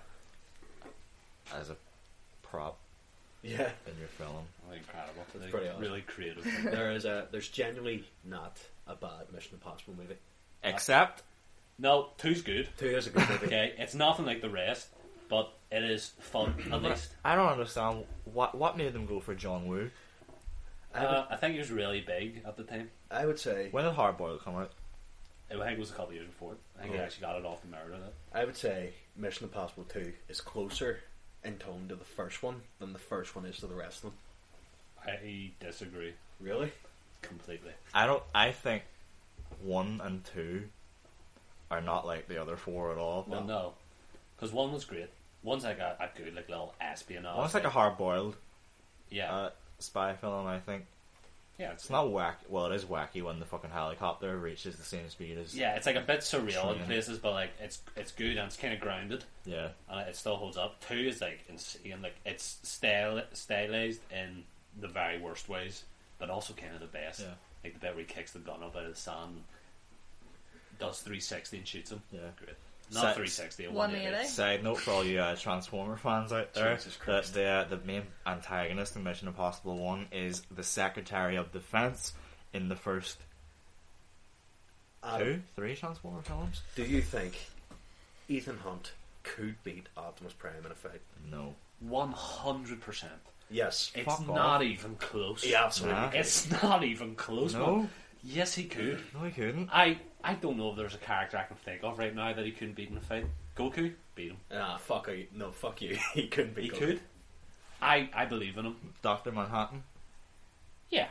prop Yeah. in your film. Oh, incredible. Like, pretty awesome. really creative. There's genuinely not a bad Mission Impossible movie. Except, No, 2's good. 2 is a good movie. Okay, it's nothing like the rest, but it is fun at least. I don't understand what made them go for John Woo. I think he was really big at the time. I would say When did Hard Boiled come out? I think it was a couple of years before. I think he actually got it off the merit of it. I would say Mission Impossible 2 is closer in tone to the first one than the first one is to the rest of them. I disagree Really? completely. I think 1 and 2 are not like the other 4 at all. Well, no. Because 1 was great. 1's like a good like little espionage. One's like a hard-boiled yeah. spy film, I think. Yeah, It's not wacky. Well, it is wacky when the fucking helicopter reaches the same speed as... Yeah, it's like a bit surreal in Train. places, but like it's good and it's kind of grounded, Yeah. and it still holds up. 2 is like insane, like it's stylized in the very worst ways, but also kind of the best. Yeah. Like the bit where he kicks the gun up out of the sand, does 360 and shoots him. Yeah. Great. Not 360, a 180. Side note for all you Transformer fans out there, Jesus Christ. that the main antagonist in Mission Impossible 1 is the Secretary of Defense in the first 3 Transformer films. Do you think Ethan Hunt could beat Optimus Prime in a fight? No. 100%. Yes. It's Fuck not off. even close. He absolutely Nah. could. It's not even close. No. Man. Yes, he could. No, he couldn't. I don't know if there's a character I can think of right now that he couldn't beat in a fight. Goku, beat him. Fuck you. No, fuck you. He couldn't beat He Goku. could. I believe in him. Dr. Manhattan. Yeah.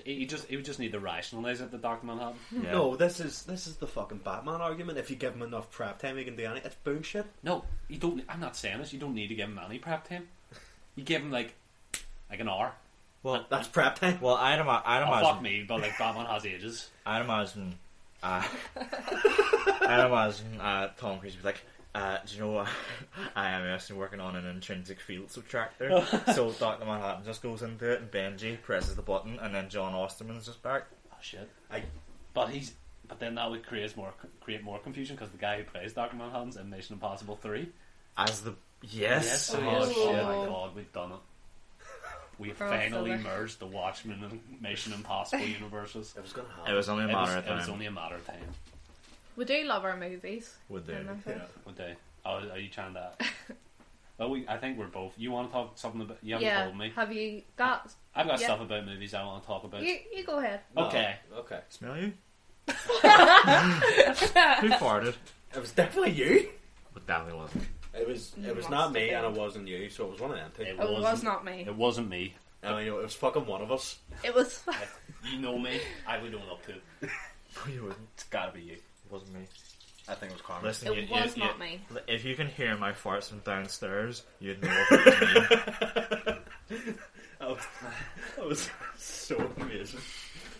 He would just need to rationalise it, the Dr. Manhattan. Yeah. No, this is the fucking Batman argument. If you give him enough prep time, he can do anything. It's bullshit. No, you don't. I'm not saying this. You don't need to give him any prep time. You give him like an hour. Well, That's prep time. well, I'd Oh, imagine. fuck me, but like Batman has ages. I'd imagine. Tom Cruise would be like, do you know what? I am actually working on an intrinsic field subtractor. So Dr. Manhattan just goes into it and Benji presses the button and then John Osterman's just back. Oh shit. But then that would create more confusion because the guy who plays Dr. Manhattan's in Mission Impossible 3. As the... Yes. So Oh, yes. shit. Oh my god, we've done it. We've Cross finally over. merged the Watchmen and Mission Impossible universes. It was gonna happen. It was only a matter of It was time. only a matter of time. We do love our movies. Would do. And Yeah. One day. Oh, are you trying to... Well, I think we're both... You want to talk something about... You haven't Yeah. told me. Have you got? I've got Yeah. stuff about movies I want to talk about. You go ahead. No. Okay. Okay. Smell you? Who farted? It was definitely you. But definitely wasn't. It was Must not me, have and been. it wasn't you. So it was one of them two. It It was wasn't- not me. It wasn't me. I mean, it was fucking one of us. It was. You know me. I would own up to it. No, you wouldn't. It's gotta be you. It wasn't me. I think it was Carmen. Listen, It was not me. If you can hear my farts from downstairs, you'd know if it was me. That was so amazing.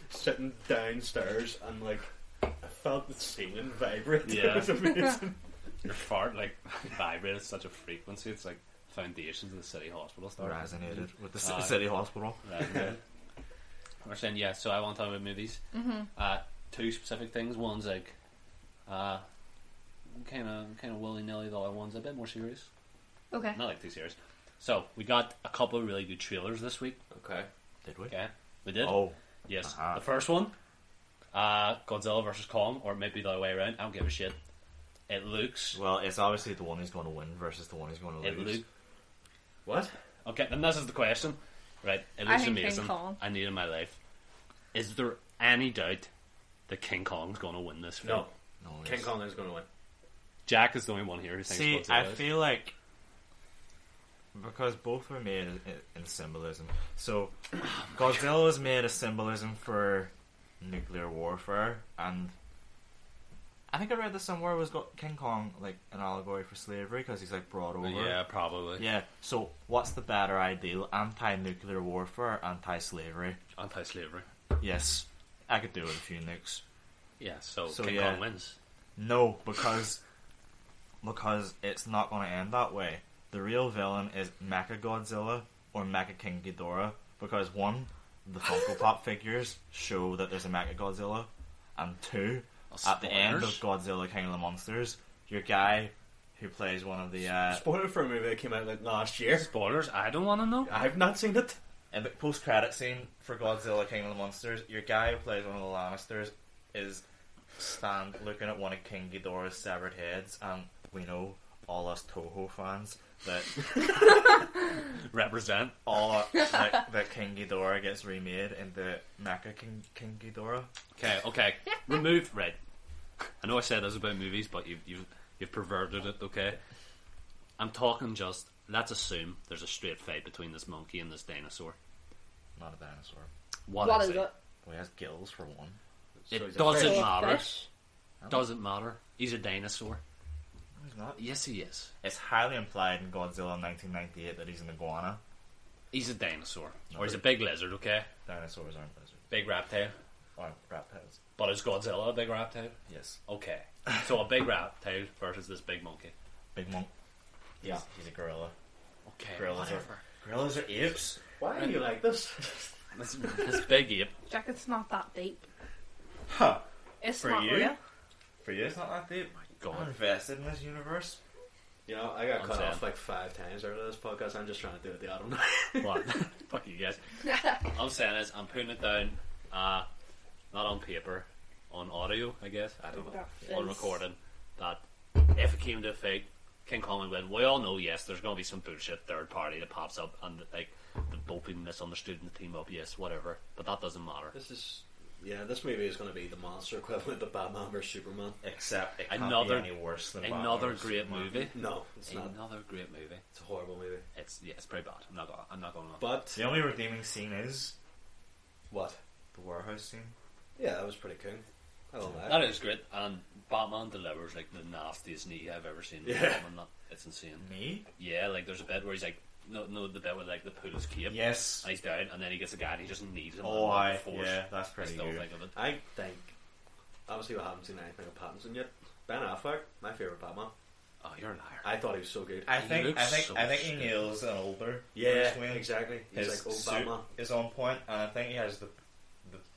Sitting downstairs and like I felt the ceiling vibrate. Yeah. It was amazing. Your fart like vibrates such a frequency. It's like foundations of the city hospital stuff. Resonated with the Ah. city hospital. Right. We're saying yeah. So I want to talk about movies. Mm-hmm. Two specific things. One's like kind of willy nilly. The other one's a bit more serious. Okay. Not like too serious. So we got a couple of really good trailers this week. Okay. Did we? Okay, we did. Oh. Yes. Uh-huh. The first one, Godzilla vs Kong, or maybe the other way around. I don't give a shit. It looks. Well, it's obviously the one who's going to win versus the one who's going to It lose. look. What? Okay, and this is the question. Right, it I looks think King amazing. Kong. I need it in my life. Is there any doubt that King Kong's going to win this film? No. No, King it's- Kong is going to win. Jack is the only one here who thinks See, Godzilla I is. feel like because both were made in symbolism. So Godzilla was made as symbolism for nuclear warfare, and I think I read this somewhere was King Kong like an allegory for slavery because he's like brought over. Yeah, probably. Yeah. So what's the better ideal? Anti-nuclear warfare, anti-slavery? Anti-slavery. Yes, I could do with a few nukes. Yeah, so So, King yeah. Kong wins. No, because it's not going to end that way. The real villain is Mecha Godzilla or Mecha King Ghidorah because one, the Funko Pop figures show that there's a Mecha Godzilla, and two, at the end of Godzilla King of the Monsters, your guy who plays one of the Spoiler for a movie that came out like last year. Spoilers, I don't want to know. I've not seen it. in the post-credit scene for Godzilla King of the Monsters, your guy who plays one of the Lannisters is looking at one of King Ghidorah's severed heads, and we know, all us Toho fans, that Represent. that King Ghidorah gets remade into Mecha King Ghidorah. Okay. Remove Red. I know I said this about movies, but you've perverted it. Okay, I'm talking just. Let's assume there's a straight fight between this monkey and this dinosaur. Not a dinosaur. What is it? Well, he has gills for one. he's It a doesn't fish. matter. Fish. Doesn't matter. He's a dinosaur. He's not. Yes, he is. It's highly implied in Godzilla 1998 that he's an iguana. He's a dinosaur. Or he's a big lizard, okay? Dinosaurs aren't lizards. Big reptile. Aren't reptiles. But is Godzilla a big reptile? Yes. Okay. So a big reptile versus this big monkey. Big monk. Yeah. He's a gorilla. Okay, Gorillas whatever. Gorillas are apes. Why do you like this? This big ape. Jack, it's not that deep. Huh. It's For not you? real. For you, it's not that deep. God. I'm invested in this universe. You know, I got I'm cut saying. off like 5 times out of this podcast. I'm just trying to do it the autumn. What? Fuck you guys. I'm saying is, I'm putting it down, not on paper, on audio, I guess. I don't know. That On is- recording. That if it came to a fake, King Kong would win. We all know, yes, there's going to be some bullshit third party that pops up and like the both people misunderstood in the team up, yes, whatever. But that doesn't matter. This movie is going to be the monster equivalent of Batman vs Superman. Except it can't Another- be any worse than Another Batman great Superman. movie. No, it's not. Another great movie. It's a horrible movie. It's pretty bad. I'm not going to. But The only redeeming scene is what? the warehouse scene. Yeah, that was pretty cool. I don't know. That is great, and Batman delivers like the nastiest knee I've ever seen. Yeah. Batman, it's insane. Me? Yeah, like there's a bit where he's like, no, the bit where like the pull his cape, Yes. and he's down, and then he gets a guy and he just knees him. Oh, and I. force. Yeah, that's I pretty still good. think of it. I think, obviously, we haven't seen anything of Pattinson yet. Ben Affleck, my favourite Batman. Oh, you're a liar. I thought he was so good. I He think looks so he shit. nails an older Yeah, Bruce Wayne. exactly. He's His like old suit Batman. is on point, and I think he has the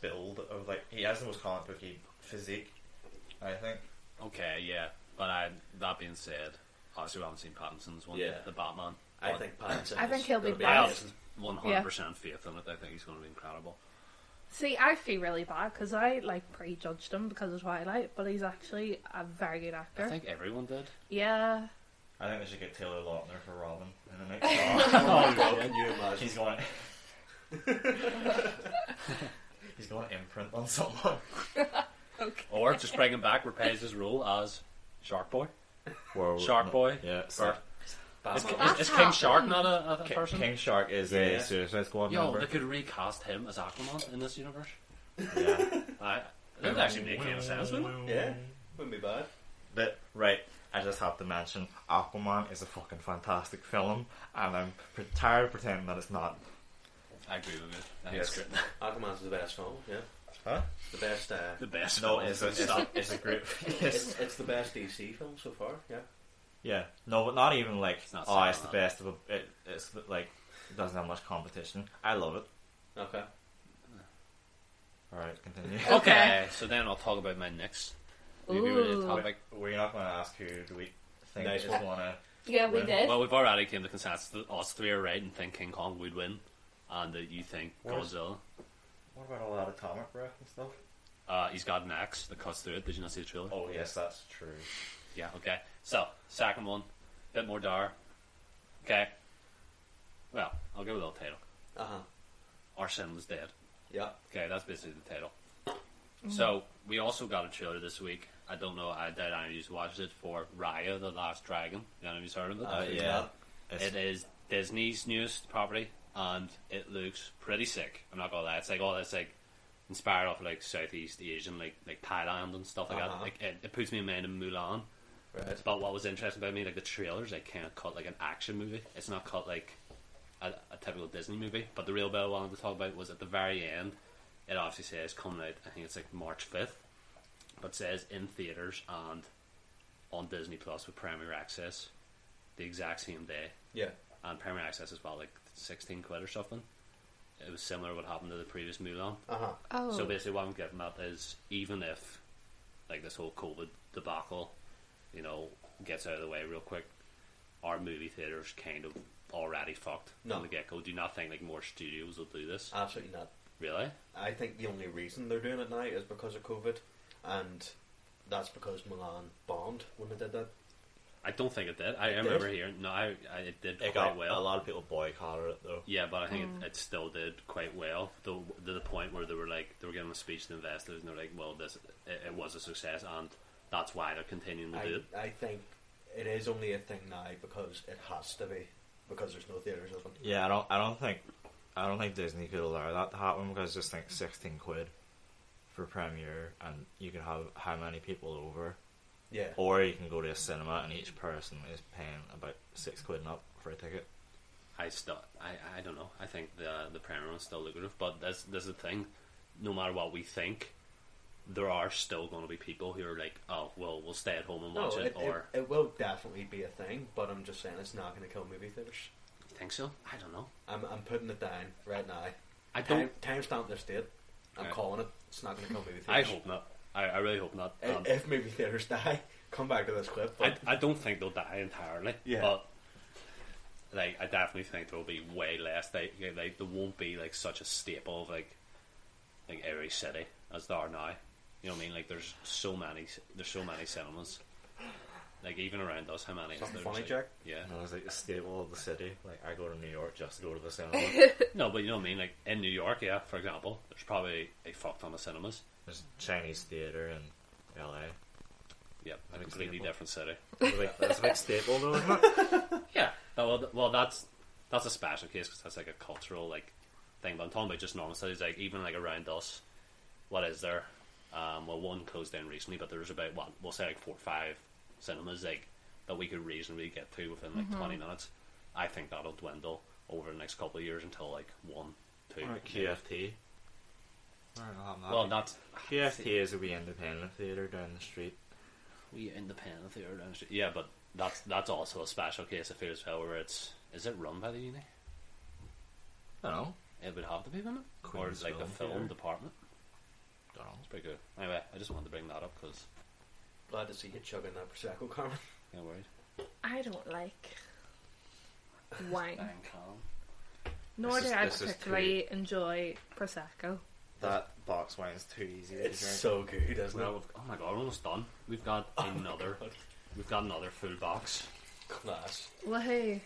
build of like he has the most comic booky physique. I think. Okay, yeah, but that being said, obviously we haven't seen Pattinson's one Yeah. yet, the Batman. I think Pattinson. I think is he'll be gonna Yeah, best. amazing. 100% faith in it. I think he's going to be incredible. See, I feel really bad because I like prejudged him because of Twilight, but he's actually a very good actor. I think everyone did. Yeah. I think they should get Taylor Lautner for Robin in the next one. Oh, God, can you imagine? He's going. He's going to imprint on someone. Okay. Or just bring him back, reprise his role as Shark Boy. Whoa, Shark Boy. Yeah. Or, is, Batman. is King Shark not a person? King Shark is a Yeah. Suicide Squad Yo, member. they could recast him as Aquaman in this universe. Yeah. That would actually make kind of sense, wouldn't it? Yeah, wouldn't be bad. But right, I just have to mention Aquaman is a fucking fantastic film, and I'm tired of pretending that it's not. I agree with you. I think Yes. it's great. Aquaman's the best film. Yeah, Huh? the best. The best. No, film. it's a great. Yes. It's the best DC film so far. Yeah. Yeah. No, but not even like. It's not Oh, saying it's the that. best of a. It's like it doesn't have much competition. I love it. Okay. All right, continue. Okay, so then I'll talk about my next movie-related Ooh. topic. We're not going to ask who do we think Nice is one. going to. Yeah, we Well, did. Well, we've already came to consensus that us three are right and think King Kong would win, and that you think Where's- Godzilla. What about all that atomic breath and stuff? He's got an axe that cuts through it. Did you not see the trailer? Oh yes, that's true. Yeah, okay. So, second one, bit more dark. Okay. Well, I'll give a little title. Uh huh. Our Sin Was Dead. Yeah. Okay, that's basically the title. So, we also got a trailer this week. I don't know, I doubt any of you watched it, for Raya, the Last Dragon. Any of you heard of it? Yeah. It's, It is Disney's newest property, and it looks pretty sick. I'm not gonna lie. It's like inspired off like Southeast Asian, like Thailand and stuff like that. Uh-huh. Like it puts me in mind of Mulan. Right. But what was interesting about me, like the trailers, like kind of cut like an action movie. It's not cut like a typical Disney movie. But the real bit I wanted to talk about was at the very end. It obviously says coming out. I think it's like March 5th, but it says in theaters and on Disney Plus with Premier Access the exact same day. Yeah. And Premier Access is about like 16 quid or something. It was similar to what happened to the previous Mulan. Uh huh. Oh. So basically what I'm getting at is, even if like this whole COVID debacle, you know, gets out of the way real quick, our movie theaters kind of already fucked No. from the get-go. Do you not think like more studios will do this? Absolutely not. Really? I think the only reason they're doing it now is because of COVID, and that's because Mulan bombed when they did that. I don't think it did. I It remember did? hearing, it did it quite got well. a lot of people boycotted it though. Yeah, but I think it still did quite well. To the point where they were giving a speech to investors, and they're like, "Well, it was a success, and that's why they're continuing to do it." I think it is only a thing now because it has to be, because there's no theaters open. Yeah, I don't think Disney could allow that to happen because I just think 16 quid for premiere, and you can have how many people over. Yeah. Or you can go to a cinema, and each person is paying about £6 and up for a ticket. I don't know. I think the premiere one's still lucrative, but there's the thing. No matter what we think, there are still going to be people who are like, oh, well, we'll stay at home and watch it. Or it will definitely be a thing, but I'm just saying it's not going to kill movie theaters. You think so? I don't know. I'm putting it down right now. I don't. Timestamp this date. I'm Right. calling it. It's not going to kill movie I theaters. hope not. I really hope not. If movie theaters die, come back to this clip. But I don't think they'll die entirely. Yeah. But like, I definitely think there will be way less. There won't be like such a staple of like every city as there are now. You know what I mean? Like, there's so many cinemas. Like, even around us, how many is something there? funny, Like, Jack. yeah. No, it's like a staple of the city. Like, I go to New York just to go to the cinema. No, but you know what I mean? Like, in New York, yeah, for example, there's probably a fuck ton of cinemas. There's Chinese theatre in LA. Yep, a Big completely staple. different city. That's a big staple, though, isn't it? Yeah. Well, that's a special case because that's like a cultural like thing. But I'm talking about just normal cities, like even like around us. What is there? Well, one closed down recently, but there's about we'll say like 4 or 5 cinemas like that we could reasonably get to within like 20 minutes. I think that'll dwindle over the next couple of years until like 1, 2. Or QFT. Well, that's QFT is a wee independent theatre down the street. we independent theatre down the street. Yeah, but that's also a special case I feel as well, where is it run by the uni? I don't know. It would have to be, wouldn't it? Queen's Or like the Film film Theatre. department. Don't know. It's pretty good. Anyway, I just wanted to bring that up because Glad to see you chugging that Prosecco, Carmen. I'm worried. I don't like wine. Bang calm. Nor This do is- I this is particularly enjoy Prosecco. That box wine's too easy to It's drink. so good, isn't Well, it? oh my god, we're almost done. We've got another. God. We've got another full box. Class. Woohoo.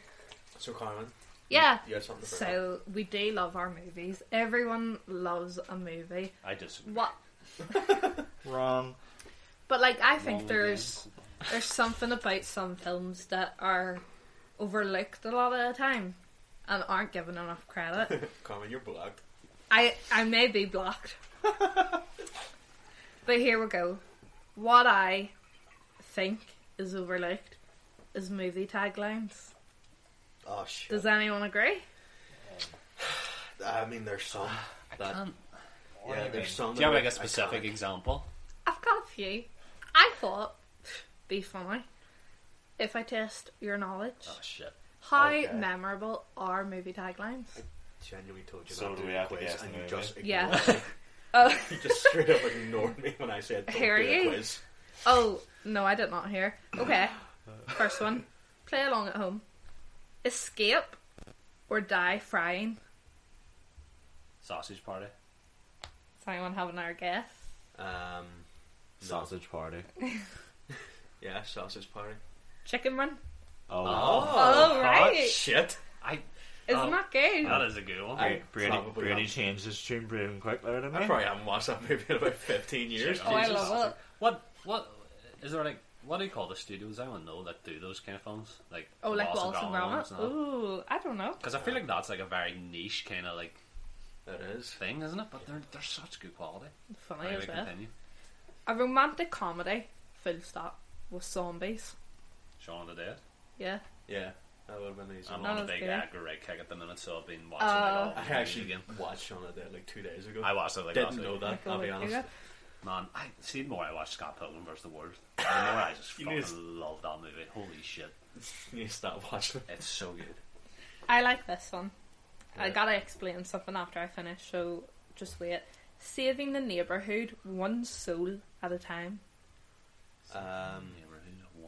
So, Carmen, Yeah. you had something to bring up? So we do love our movies. Everyone loves a movie. I disagree. What? Wrong. But like, I Wrong think again. there's something about some films that are overlooked a lot of the time and aren't given enough credit. Carmen, you're blocked. I may be blocked. But here we go. What I think is overlooked is movie taglines. Oh, shit. Does anyone agree? I mean, there's some that... can't- Yeah, there's some Do you have that like a are specific iconic. example? I've got a few. I thought, be funny, if I test your knowledge. Oh shit! How Okay. memorable are movie taglines? Genuinely told you So not do to we do a have to quiz, guess and the you movie? just Yeah. ignored me. Oh, You just straight up ignored me when I said don't Hear do a you? quiz. oh, no, I did not hear. Okay, first one. Play along at home. Escape or die frying. Sausage party. Does anyone have another guess? No. Sausage party. Yeah, sausage party. Chicken run. Oh. Oh, right. Shit. Isn't that good? That is a good one. I Brady probably have- changed his tune pretty quick there, didn't I he? probably haven't watched that movie in about 15 years. Shit. Oh, I Jesus. love it. What is there like? What do you call the studios? I don't know that do those kind of films, like Oh, like Wallace Wallace and Gromit? and all. Ooh, I don't know. Because I feel like that's like a very niche kind of like It is. thing, isn't it? But they're such good quality. Funny Anyway, as well. continue. A romantic comedy, full stop, with zombies. Shaun of the Dead. Yeah. Yeah, that would have been easy. I'm That on a was big good. Edgar Wright kick at the minute, so I've been watching like all the I movies actually again. watched Shaun of the Dead like 2 days ago. I watched it like Didn't last know week. that, I'll be honest. Man, I see the more I watch Scott Pilgrim vs. the World, the more I just You fucking need to- love that movie. Holy shit, You need to stop watching it. it's so good. I like this one. I Yeah. gotta explain something after I finish, so just wait. Saving the neighbourhood one soul at a time.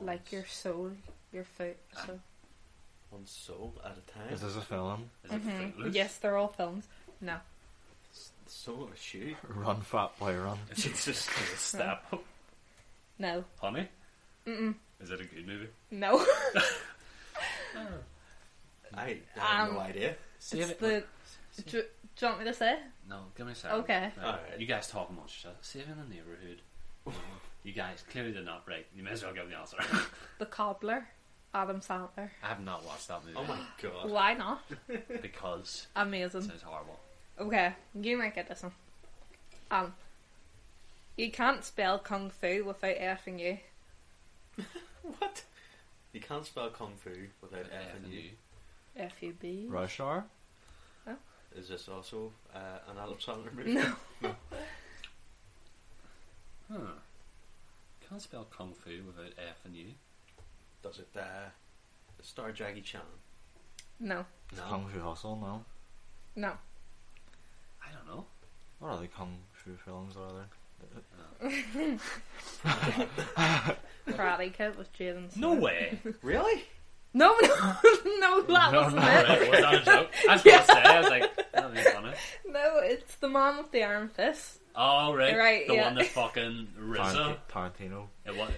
Like your soul, your foot. So. One soul at a time. Is this a film? Is it Footloose? Yes, they're all films. No. Soul of a shoe. Run, fat boy, run. It's just a step up. No. Honey? Mm-mm. Is it a good movie? No. I have no idea. Save It's the... Do you want me to say? No, give me a second. Okay. Right. Alright. You guys talk much shit. Saving the neighbourhood. You guys clearly did not break. You may as well give the answer. The Cobbler, Adam Sandler. I have not watched that movie Oh my god. Why not? because Amazing. it sounds horrible. Okay, you might get this one. You can't spell kung fu without F and U. What? You can't spell kung fu without F and U. F-U-B. Rush Hour? Is this also an Adam Sandler movie? No. Can't spell kung fu without F and U. Does it star Jackie Chan? No. No. Kung Fu Hustle, no. No. I don't know. What other Kung Fu films are there? Karate Kid with Jaden Smith. No way. Really? No, that wasn't it. Was that a joke? I was going to say, I was like, that'd be funny. No, it's the man with the iron fist. Oh, right. The yeah. one that fucking RZA. Tarantino.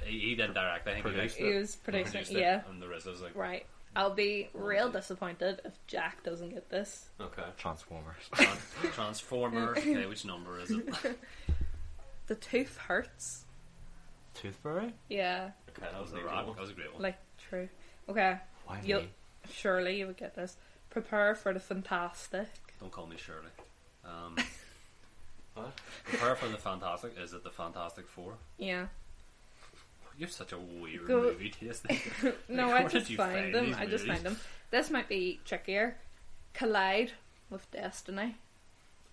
He didn't direct, I think Produced He was producing, produced yeah. it, and the RZA's like... Right. I'll be real disappointed if Jack doesn't get this. Okay. Transformers. Transformers. Okay, which number is it? The Tooth Hurts. Toothbury? Yeah. Okay, that was The a Rock. good one. That was a great one. Like, true. Okay. Why You'll, me? surely you would get this. Prepare for the fantastic. Don't call me Shirley. What? Prepare for the Fantastic. Is it the Fantastic Four? Yeah. You have such a weird Go- movie taste. No, Like, I where just did you find them. these I just movies? find them. This might be trickier. Collide with Destiny.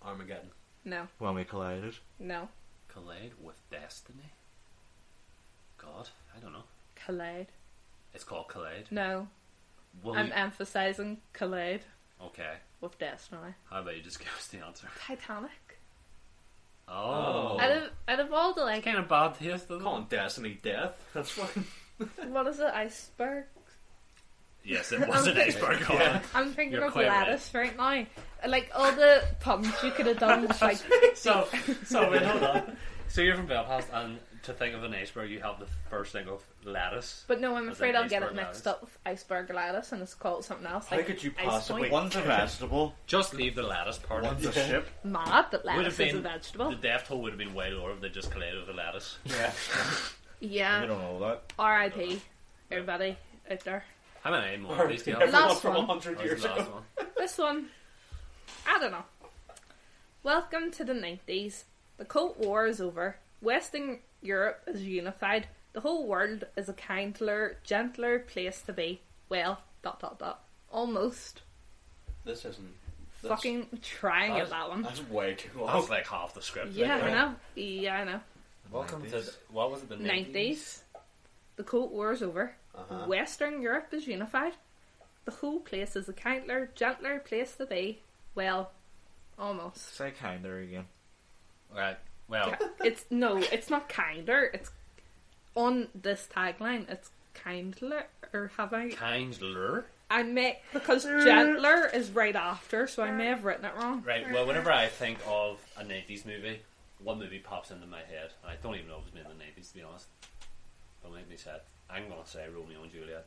Armageddon. No. When we collided. No. Collide with Destiny? God, I don't know. Collide. It's called Collide. No. Well, I'm emphasizing collide okay. with Destiny. How about you just give us the answer? Titanic. Oh. Out of all the like, Kind of bad taste, isn't Call it? him Destiny Death. That's fine. what is it? Iceberg. Yes, it was an iceberg. Yeah. I'm thinking You're of quite lettuce right now. Like all the puns you could have done. Was like So wait, hold on. So you're from Belfast, and to think of an iceberg, you have the first thing of lettuce. but no, I'm As afraid in I'll get it iceberg mixed lettuce. up with iceberg lettuce, and it's called something else. How Like could you Ice possibly- Point. One's a vegetable. Just leave the lettuce part. One's a ship. Mad that Would have lettuce is a been vegetable. the death toll would have been way lower if they just collided with the lettuce. Yeah. You Yeah. don't know that. R.I.P. Everybody out there. How many more of these do you have? Everyone Last from one. 100 Or is years the last ago. one? This one, I don't know. Welcome to the 90s. The Cold War is over. Western Europe is unified. The whole world is a kindler, gentler place to be. Well, ... Almost. This isn't... Fucking trying at that one. That's way too long. That was like half the script. Yeah, like, I know. Yeah, I know. Welcome 90s. to what was it? The 90s. The Cold War is over. Uh-huh. Western Europe is unified. The whole place is a kindler, gentler place to be. Well, almost. Say kinder again. Right. Well, It's not kinder. It's on this tagline. It's kindler, or have I? Kindler. I may because gentler is right after, so I may have written it wrong. Right. Well, whenever I think of a 90s movie, one movie pops into my head, and I don't even know if it was made in the 90s, to be honest. Don't make me sad. I'm gonna say Romeo and Juliet.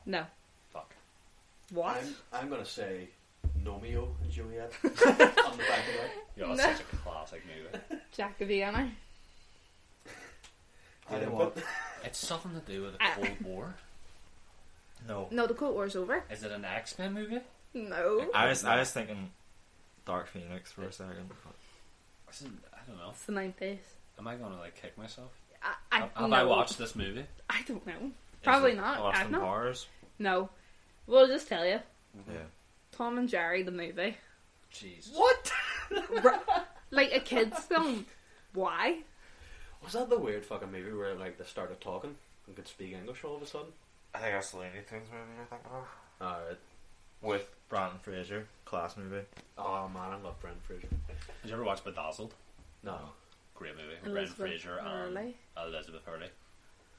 No. Fuck. What? I'm going to say Nomeo and Juliet on the back of that. Yeah, that's No. such a classic movie. Jack of Vienna. You know Yeah, what? It's something to do with the Cold War. No. No, the Cold War's over. Is it an X-Men movie? No. I was thinking Dark Phoenix for a second. I don't know. It's the 90s. Am I gonna like kick myself? I Have no. I watched this movie? I don't know. Probably Is it not. I've Austin not. Powers? No. We'll just tell you. Yeah. Tom and Jerry, the movie. Jesus. What? Like a kid's film. Why? Was that the weird fucking movie where like they started talking and could speak English all of a sudden? I think that's the Looney Tunes movie you're thinking of. Alright. With Brandon Fraser. Class movie. Oh man, I love Brendan Fraser. Did you ever watch Bedazzled? No. Great movie. Elizabeth Brendan Fraser and Hurley. Elizabeth Hurley.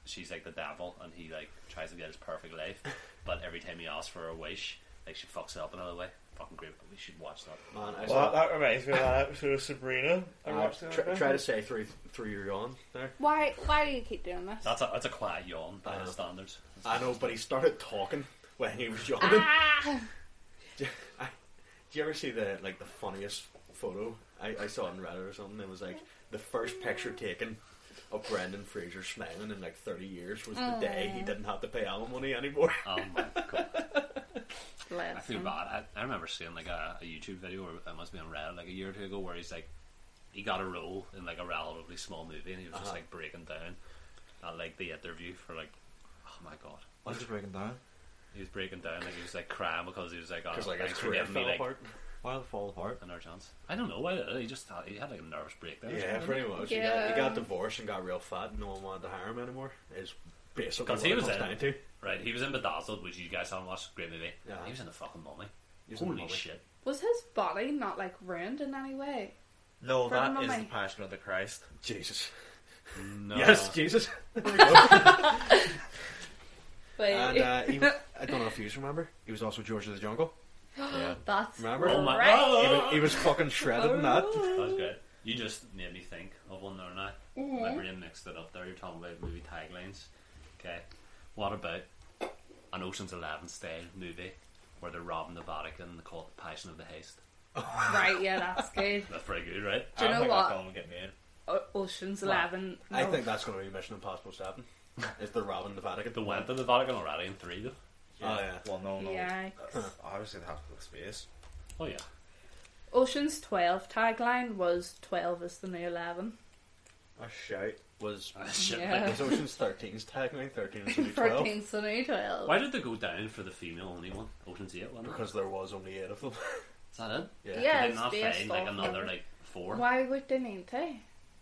She's like the devil, and he like tries to get his perfect life, but every time he asks for a wish, like she fucks it up another way. Fucking great. We should watch that. Man, I Well, saw that reminds me of that episode of Sabrina. try to say through your yawn there. Why do you keep doing this? That's a quiet yawn by his standards. I know, but he started talking when he was yawning. Ah! Do you ever see the funniest photo? I saw it in Reddit or something. It was like the first picture taken of Brendan Fraser smiling in like 30 years was the day he didn't have to pay alimony anymore. Oh my god. Bless I feel him. bad. I remember seeing like a YouTube video, or it must be on Reddit like a year or two ago, where he's like he got a role in like a relatively small movie, and he was just like breaking down at like the interview for like, oh my god, What's he breaking down? he was breaking down like he was like crying because he was like, oh, Because like his thanks for career giving me fell like apart. Why did it fall apart? another chance. I don't know why he just thought he had like a nervous breakdown. or Yeah, something. pretty much. Yeah. He got divorced and got real fat, and no one wanted to hire him anymore. Is basically Because what he it was comes in down to. right. He was in Bedazzled, which you guys haven't watched. Great movie. Yeah. He was in the fucking Mummy. He was in The Holy Mummy. shit! Was his body not like ruined in any way? No, For that the is Mummy. the Passion of the Christ. Jesus. No. Yes, Jesus. But And I don't know if you remember, he was also George of the Jungle. Yeah. that's Remember? Oh my- right. He was fucking shredded in that. That was great. You just made me think of one there now. Mm-hmm. My brain mixed it up there. You're talking about movie taglines. Okay. What about an Ocean's 11 style movie where they're robbing the Vatican and they call it the Passion of the Heist? Right, yeah, that's good. That's pretty good, right? Do you I know don't think what? that film will get made. Ocean's 11. I no. think that's going to be Mission Impossible 7. Is the robbing the Vatican? They went to the Vatican already in 3 though. Oh, yeah. Well, no. Yeah. Obviously, they have to go to space. Oh yeah. Ocean's 12 tagline was 12 is the new 11. A shout was... Shit. Yeah. Was Ocean's 13's tagline? 13 is only 12. 13's the new 12. Why did they go down for the female only one? Ocean's 8 wasn't it? Because there was only 8 of them. Is that it? Yeah. Yeah. Did it's they not based find like off another of- like 4? Why would they need to?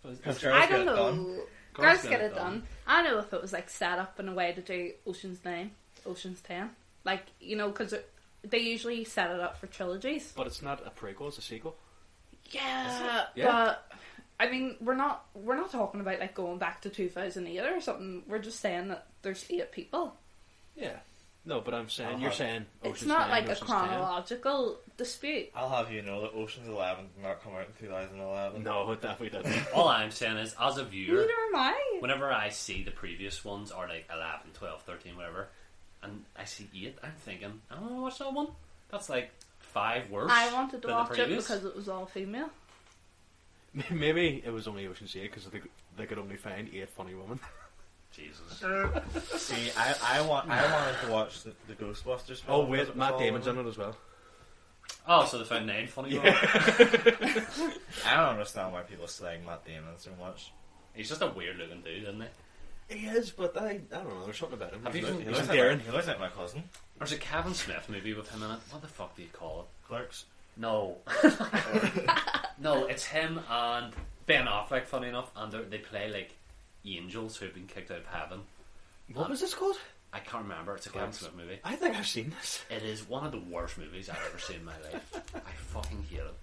Because I don't it know. done. Girls get it done. I know if it was like set up in a way to do Ocean's 9, Ocean's 10. Like, you know, because they usually set it up for trilogies. But it's not a prequel, it's a sequel. Yeah, Yeah. but I mean, we're not talking about like going back to 2008 or something. We're just saying that there's 8 people. Yeah. No, but I'm saying, I'll you're have- saying It's Ocean's not 9, like a Ocean's chronological dispute. I'll have you know that Ocean's 11 did not come out in 2011. 10. No, it definitely didn't. All I'm saying is, as a viewer, Neither am I. whenever I see the previous ones, or like 11, 12, 13, whatever, and I see 8, I'm thinking, I don't want to watch that one. That's like 5 worse. I wanted to than watch the it previous. because it was all female. Maybe it was only Ocean's 8 because they could only find 8 funny women. Jesus. See, I wanted to watch the Ghostbusters film. Oh, because wait, it was Matt all Damon's women. in it as well. Oh, so they found 9 funny ones. I don't understand why people slag Matt Damon so much. He's just a weird looking dude, isn't he? He is, but I don't know, there's something about him. Have He's you- like- he he's looks endearing. he looks like my cousin. There's a Kevin Smith movie with him in it. What the fuck do you call it? Clerks. No. No, it's him and Ben Affleck, funny enough, and they play like angels who've been kicked out of heaven. What was this called? I can't remember. It's a Kevin Smith movie. I think I've seen this. It is one of the worst movies I've ever seen in my life. I fucking hate it.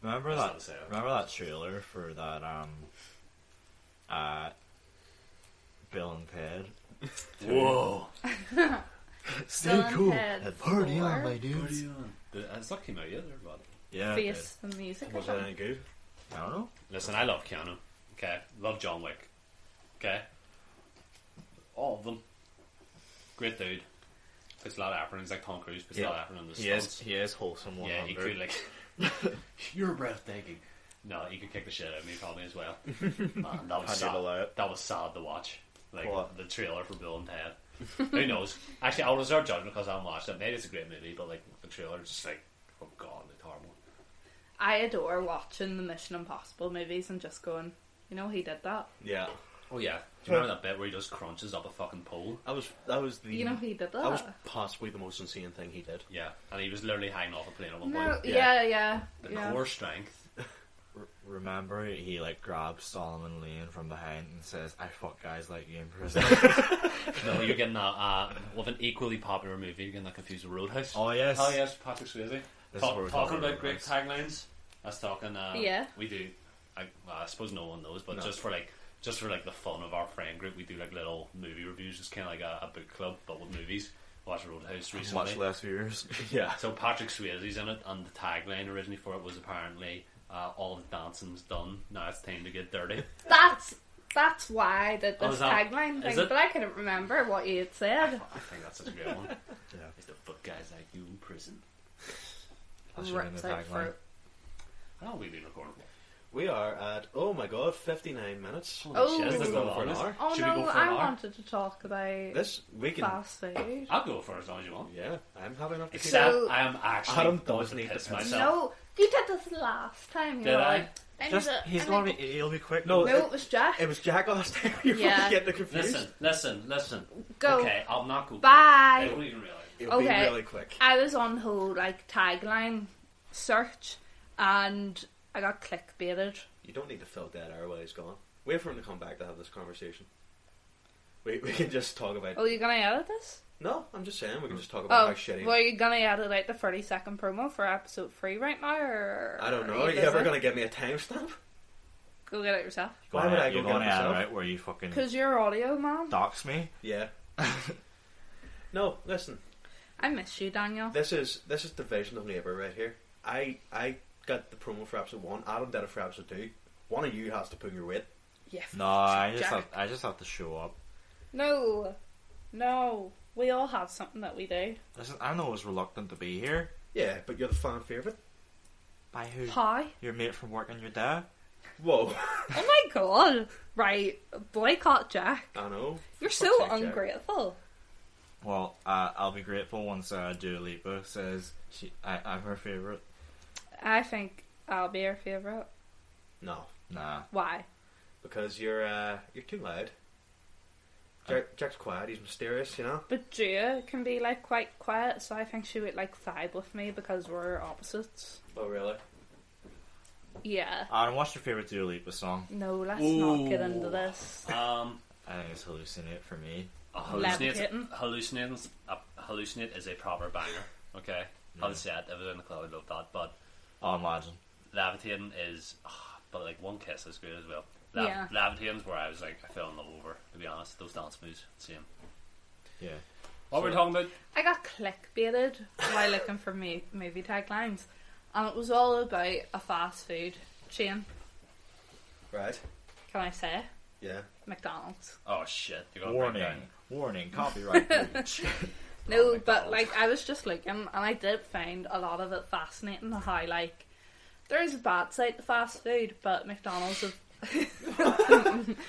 Remember That's that? not to say it. Remember that trailer for that Bill and Ted? Whoa. Stay Bill and cool Ted and party 4. on, my What are dudes. you on? Has that came out yet, or what? Yeah. it Face the music. or Was it something. any good? did. I don't know. Listen, I love Keanu. Okay, love John Wick. Okay, all of them. Great dude. Puts a lot of effort in. He's like Tom Cruise. Puts a lot of effort in the stunts. He is wholesome 100. Yeah, he could like. You're breathtaking. No, he could kick the shit out of me probably as well. Man, that was How'd you allow sad. it? That was sad to watch. Like What? the trailer for Bill and Ted. Who knows? Actually, I'll reserve judgment because I haven't watched it. Maybe it's a great movie, but like the trailer is just like, oh god, it's horrible. I adore watching the Mission Impossible movies and just going, you know, he did that. Yeah. Oh yeah, do you remember that bit where he just crunches up a fucking pole? That was the... You know, he did that. That was possibly the most insane thing he did. Yeah, and he was literally hanging off a plane at one No, point. yeah. The core strength. Remember, he like grabs Solomon Lane from behind and says, "I fuck guys like you in prison." No, you're getting that with an equally popular movie. You're getting that confused with Roadhouse. Oh yes. Oh yes, Patrick Swayze. This is where we're Talking about about great taglines. I was talking. Yeah. We do. I suppose no one knows, but No. just for like the fun of our friend group, we do like little movie reviews. It's kind of like a book club, but with movies. Watched Roadhouse recently. Much less viewers. Yeah. So Patrick Swayze's in it, and the tagline originally for it was apparently all the dancing's done. Now it's time to get dirty. That's why I did Oh, this is that- tagline is thing, it? but I couldn't remember what you had said. I think that's such a great one. Yeah. It's the fuck guys like you in prison. That should have been Rips the out tagline. fruit. How long have we been recording? We are at, oh my god, 59 minutes. Holy Oh. shit, We've this been is going for an hour. Oh Should we no, go for an I hour? wanted to talk about This, we can... fast food. I'll go for as long as you want. Yeah, I'm happy enough to keep Except So- I am actually Adam going does to need piss to piss. myself. No, You did this last time. Did I? Just he'll be quick. No, No, it was Jack. It was Jack last time. You're Yeah. fucking getting confused. Listen. Go. Okay, I'll not go. Bye. I don't even realize. It'll be Okay. really quick. I was on the whole like tagline search, and I got clickbaited. You don't need to fill dead air while he's gone. Wait for him to come back to have this conversation. We can just talk about... Oh, you gonna edit this? No, I'm just saying we can just talk about Oh, how shitty... well, you gonna edit out the 30-second promo for episode 3 right now, or... I don't know. Are Are you ever going to give me a timestamp? Go get it yourself. Why would I go You're get going it to add myself? right where you fucking Because you're audio, man. dox me? Yeah. No, listen. I miss you, Daniel. This is Division of Labour right here. I got the promo for episode 1. Adam did it for episode 2. One of you has to pull your weight. Yeah. No, I Jack. just have to show up. No. We all have something that we do. Listen, I know I was reluctant to be here. Yeah, but you're the fan favourite. By who? Hi. Your mate from work and your dad? Whoa. Oh my god. Right. Boycott Jack. I know. You're For so fuck's sake, Jack. ungrateful. Well, I'll be grateful once Dua Lipa says I'm her favourite. I think I'll be your favourite. No, Nah. Why? because you're too loud. Jack's quiet. He's mysterious, you know. But Gia can be like quite quiet, so I think she would like vibe with me because we're opposites. Oh really? Yeah. Adam, what's your favourite Dua Lipa song? No, let's not get into this. I think it's Hallucinate for me. Levitating. Hallucinate is a proper banger. Okay, I'll say it. If it was in the club, I'd love that. But Oh, imagine. Levitating is, but like One Kiss is great as well. Yeah. Levitating's where I was like, I fell in love over. To be honest, those dance moves, same. Yeah. What were we talking about? I got clickbaited while looking for movie taglines, and it was all about a fast food chain. Right. Can I say Yeah. McDonald's? Oh shit! You're gonna break down. Warning, copyright breach. No, but McDonald's. like I was just looking, and I did find a lot of it fascinating. How like there is a bad side to fast food, but McDonald's have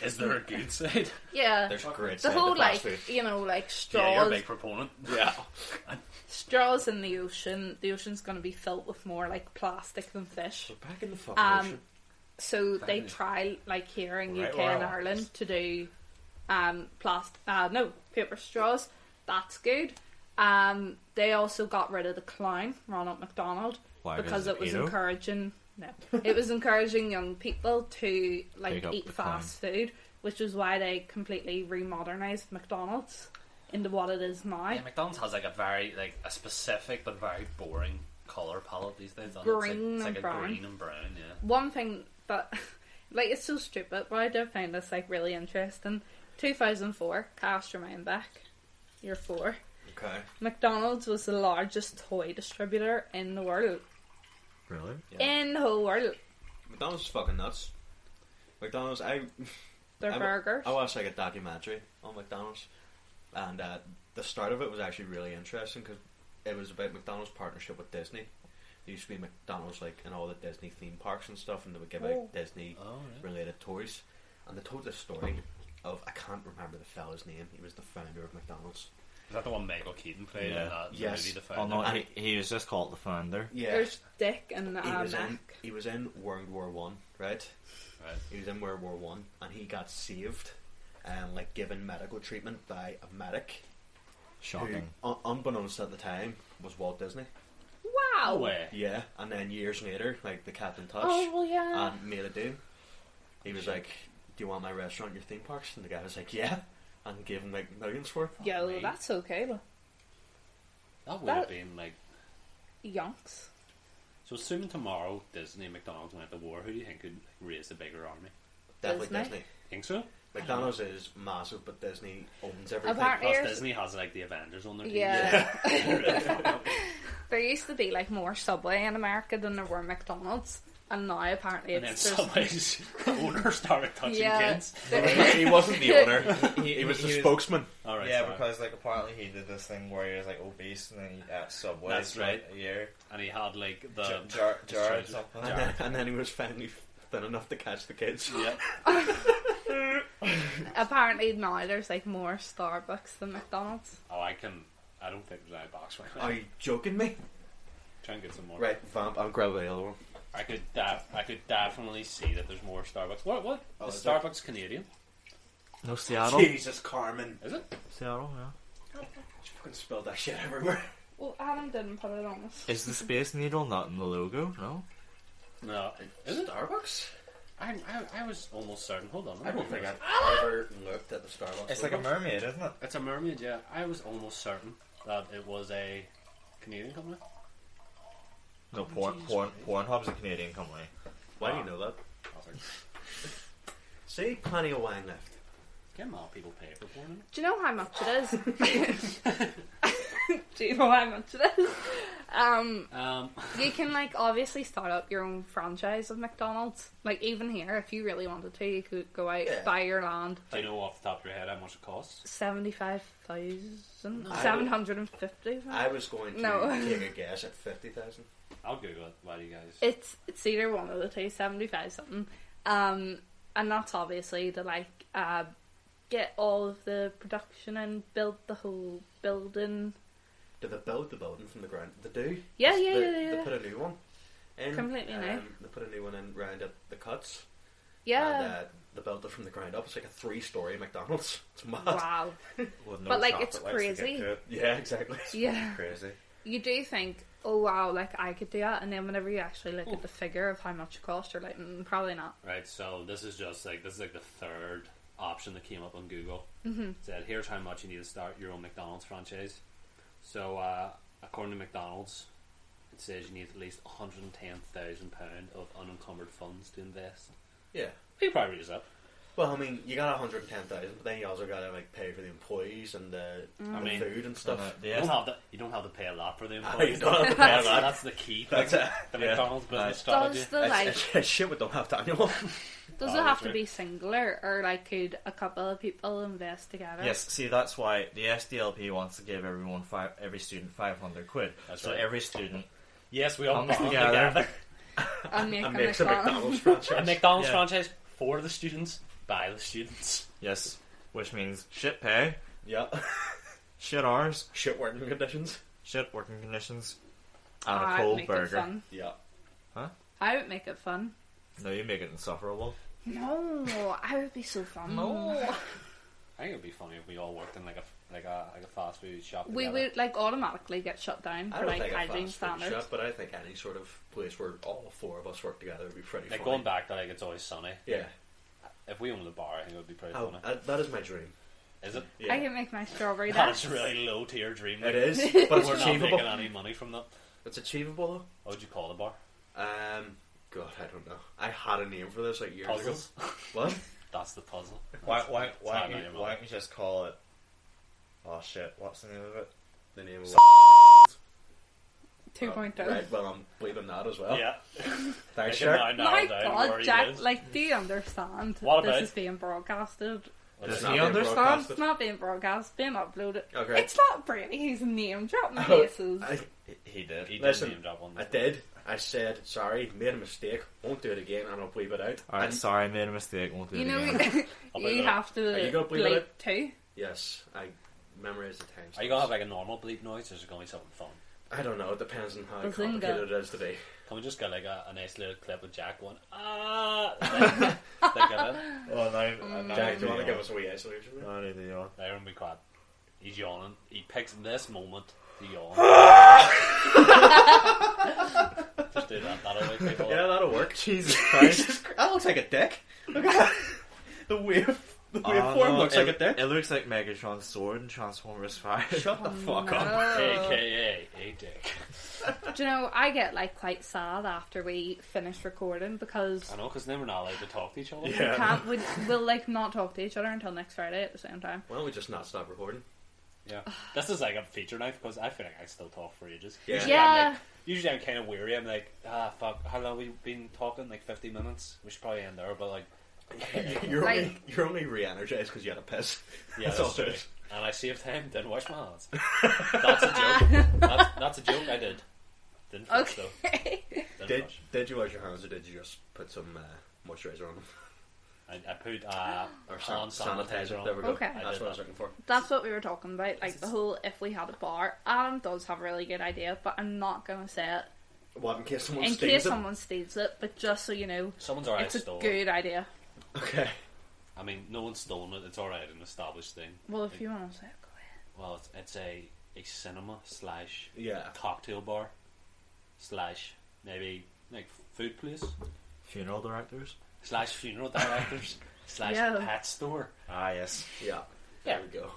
Is there a good side? yeah. There's great The side whole to like fast food. you know like Yeah, you're a straws, big proponent. Yeah. straws in the ocean. The ocean's going to be filled with more like plastic than fish. We're back in the fucking Um, ocean. So they try like here in Right UK where I and was. Ireland to do paper straws. That's good. They also got rid of the clown Ronald McDonald Why, because it was pedo? encouraging. No, it was encouraging young people to like Take up eat the fast food, which is why they completely remodernized McDonald's into what it is now. Yeah, McDonald's has like a specific but very boring colour palette these days. Green it's like and a brown. green and brown. Yeah. One thing that like it's so stupid, but I did find this like really interesting. 2004, cast your mind back. You're 4. Okay. McDonald's was the largest toy distributor in the world. Really? Yeah. In the whole world. McDonald's is fucking nuts. McDonald's, Their burgers. I watched like a documentary on McDonald's, and the start of it was actually really interesting because it was about McDonald's partnership with Disney. There used to be McDonald's like in all the Disney theme parks and stuff, and they would give out Disney Oh, right. related toys. And they told this story of, I can't remember the fella's name. He was the founder of McDonald's. Is that the one Michael Keaton played in that Yes. movie? The Oh Founder? no, And he was just called the founder. Yeah, There's Dick and he was in World War One, right? Right. He was in World War One, and he got saved, like given medical treatment by a medic Shocking. who, unbeknownst at the time, was Walt Disney. Wow. No way. Yeah, and then years later, like the Captain Touch, Oh well, yeah. and made a deal. He was like, "Do you want my restaurant, your theme parks?" And the guy was like, "Yeah," and gave him like millions for it. Yo, me. that's okay. Look. That would That- have been like. Yonks. So assuming tomorrow Disney and McDonald's went to war, who do you think could raise the bigger army? Definitely Disney? Disney. Think so? McDonald's is massive, but Disney owns everything. Apparently- Plus Here's- Disney has like the Avengers on their team. Yeah. There used to be like more Subway in America than there were McDonald's, and now apparently And then it's there's- Subway's owner started touching Yeah. kids. he wasn't the owner. He was the was- spokesman. All right, Yeah, sorry. because like apparently he did this thing where he was like obese and then he ate Subway. That's for, right. A year. And he had like the Jar or Jar- something. And then he was finally thin enough to catch the kids. Yeah. apparently now there's like more Starbucks than McDonald's. Oh, I don't think there's any box right now. Are you joking me? Try and get some more. Right, vamp. I'll grab the other one. I could definitely see that there's more Starbucks. What? Oh, is is Starbucks Canadian? No, Seattle. Jesus, Carmen. Is it? Seattle, yeah. She fucking spilled that shit everywhere. Well, Adam didn't put it on us. Is the Space Needle not in the logo? No. No. Is it? Starbucks? I was almost certain. Hold on. I don't think I've ever looked at the Starbucks. It's like a mermaid, isn't it? It's a mermaid, yeah. I was almost certain that it was a Canadian company. No, Pornhub's a Canadian company. Why do you know that? See, plenty of wine left. Get more people pay for porn. Do you know how much it is? Do you know how much it is? You can obviously start up your own franchise of McDonald's. Even here, if you really wanted to, you could go out, buy your land. Do you know off the top of your head how much it costs? 75,000, 750. I was going to take a guess at 50,000. I'll Google it. Why do you guys? It's either one of the two, 75 something. And that's obviously to get all of the production and build the whole building. Do they build the building from the ground? They do. Yeah. They put a new one in. Completely new. They put a new one in round at the cuts. Yeah. And they built it from the ground up. It's like a 3-story McDonald's. It's mad. Wow. With no But chocolate it's lights to get crazy. to it. Yeah, exactly. Yeah. Crazy. You do think, oh wow, I could do that, and then whenever you actually look at the figure of how much it costs, you're like, probably not. Right, so this is just the third option that came up on Google. Mm-hmm. It said, here's how much you need to start your own McDonald's franchise. So, according to McDonald's, it says you need at least £110,000 of unencumbered funds to invest. Yeah. You probably use that. Well, I mean, you got 110,000, but then you also got to pay for the employees and the food and stuff. You don't have to pay a lot for the You employees. don't have to pay a lot. That's the key thing. That's it. The Yeah. McDonald's business Does strategy. the It's shit we don't have to annual. does it have to be singular, or could a couple of people invest together? Yes, see, that's why the SDLP wants to give every student 500 quid. That's so right. every student Yes, we all comes bond together. And make And a makes a McDonald's. McDonald's franchise. A McDonald's Yeah. franchise for the students, by the students. Yes, which means shit pay, Yeah. shit hours, Shit working conditions. shit working conditions, and a I'd cold make it burger. fun. Yeah. I would make it fun. No, you make it insufferable. No, I would be so fun. I think it'd be funny if we all worked in like a fast food shop. We together. would automatically get shut down I for don't think a hygiene fast food standards. shop, but I think any sort of place where all four of us work together would be pretty Like funny. going back to It's Always Sunny. Yeah. If we owned the bar, I think it would be pretty Oh, funny. that is my dream. Is it? Yeah. I can make my strawberry That's dance. a really low tier dream. It is, but it's We're not achievable. making any money from that. It's achievable What would you call the bar? though. God, I don't know. I had a name for this years Puzzles. ago. What? That's the puzzle. Why not don't anymore. you just call it? Oh shit! What's the name of it? The name of 2.0. Right, well, I'm bleeping that as well. Yeah. Thanks, I can sure. now narrow My down God, where he Jack! is. Do you understand? What this about- is being broadcasted. Does It's he not being understand? broadcasted. It's not being broadcast. Being uploaded. Okay. It's not Brady. He's name dropping places. He did. He did Listen, name drop one. I did. I said, sorry, made a mistake, won't do it again, and I'll bleep it out. Alright, And sorry, I made a mistake. Won't do You it know, again. I'll you bleep it have to Are you gonna bleep it bleep out? too. yes, I memorise the time. Are you gonna have like a normal bleep noise, or is it gonna be something fun? I don't know, it depends on how Bazinga. complicated it is to be. Can we just get like a nice little clip of Jack going, like that? Oh, no, Jack, do you want to give us a wee isolation? No, neither do you want. There and be quiet. He's yawning. He picks this moment to yawn. Just do that. That'll make people. Yeah, that'll work. Jesus Christ! That looks like a dick. Look at that. The waveform looks like a dick. It looks like Megatron's sword in Transformers 5. Shut the fuck up. No. AKA a dick. Do you know, I get quite sad after we finish recording because I know, because then we're not allowed to talk to each other. Yeah. we'll not talk to each other until next Friday at the same time. Why don't we just not stop recording? Yeah. This is like a feature now because I feel like I still talk for ages. Yeah. Usually I'm kind of weary. I'm like, fuck, how long have we been talking? Like 50 minutes? We should probably end there, but You're only re-energized because you had a piss. yeah, That's all true. it is. And I saved time, didn't wash my hands. That's a joke. That's a joke I did. Didn't flush though. Okay. Didn't flush. Did you wash your hands or did you just put some moisturiser on them? I put Or hand sanitizer on. There we go. Okay. That's what I was looking for. That's what we were talking about. The whole if we had a bar. Adam does have a really good idea, but I'm not gonna say it What, in case someone In steals case it? someone steals it, but just so you know, Someone's already it's a stolen. good idea. Okay. I mean, no one's stolen it. It's already an established thing. Well, if you want to say it, go ahead. Well, it's a cinema / Yeah. cocktail bar / maybe like food place Funeral directors. / funeral directors / Yeah. pet store. Ah, yes. Yeah. Yeah. There we go.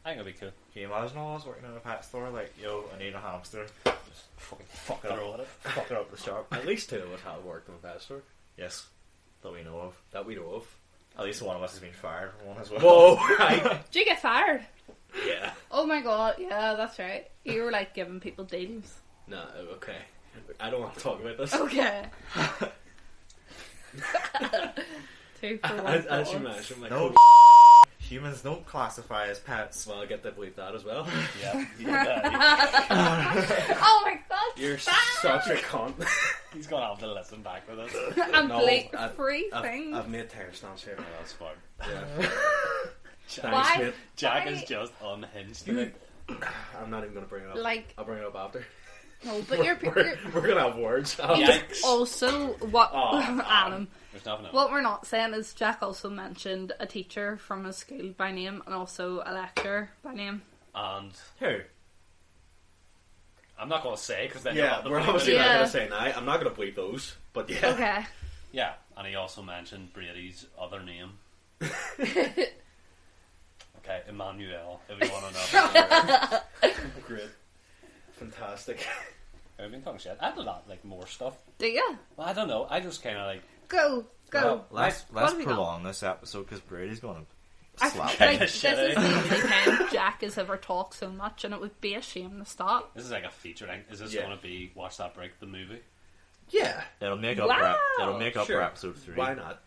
I think it'll be cool. Can you imagine all of us working in a pet store? Like, yo, I need a hamster. Just fucking fuck it Throw up. it. Fuck it up the shop. At least 2 of us have worked in a pet store. Yes. That we know of. That we know of. At least one of us has been fired from one as well. Whoa! Right. Did you get fired? Yeah. Oh my god, yeah, that's right. You were like giving people deals. No, okay. I don't want to talk about this. Okay. 2 for 1. As you thoughts. mentioned, my No. coach... Humans don't classify as pets. Well, I get to believe that as well. Yeah. Oh my god, You're stop! such a cunt. He's gonna have to listen back for this. And No, bleep I've- free things. I've made tire stamps here. Oh, that's fine. Yeah. Why? Thanks, mate. Jack Why? is just unhinged today. I'm not even going to bring it up. Like, I'll bring it up after. no, but you're We're going to have words. Yikes. also what Oh, Adam. There's nothing else. What we're not saying is Jack also mentioned a teacher from his school by name and also a lecturer by name. And Who? I'm not gonna say because then Yeah, you'll we're have to bleep obviously it. not Yeah. going to say now. I'm not going to bleep those. But yeah. Okay. Yeah, and he also mentioned Brady's other name. Okay, Emmanuel, if you want to know. Great. Fantastic. I've been talking shit. I had a lot like more stuff. Do you? Well, I don't know. I just kind of like. Go. Well, let's What have we got? prolong this episode because Brady's going to I slap feel me. like this Shit, is eh? the only time Jack has ever talked so much, and it would be a shame to stop. This is like a feature. Like, is this Yeah. going to be Watch That Break the movie? Yeah. It'll make up. Wow. It'll make up Sure. for episode 3. Why not?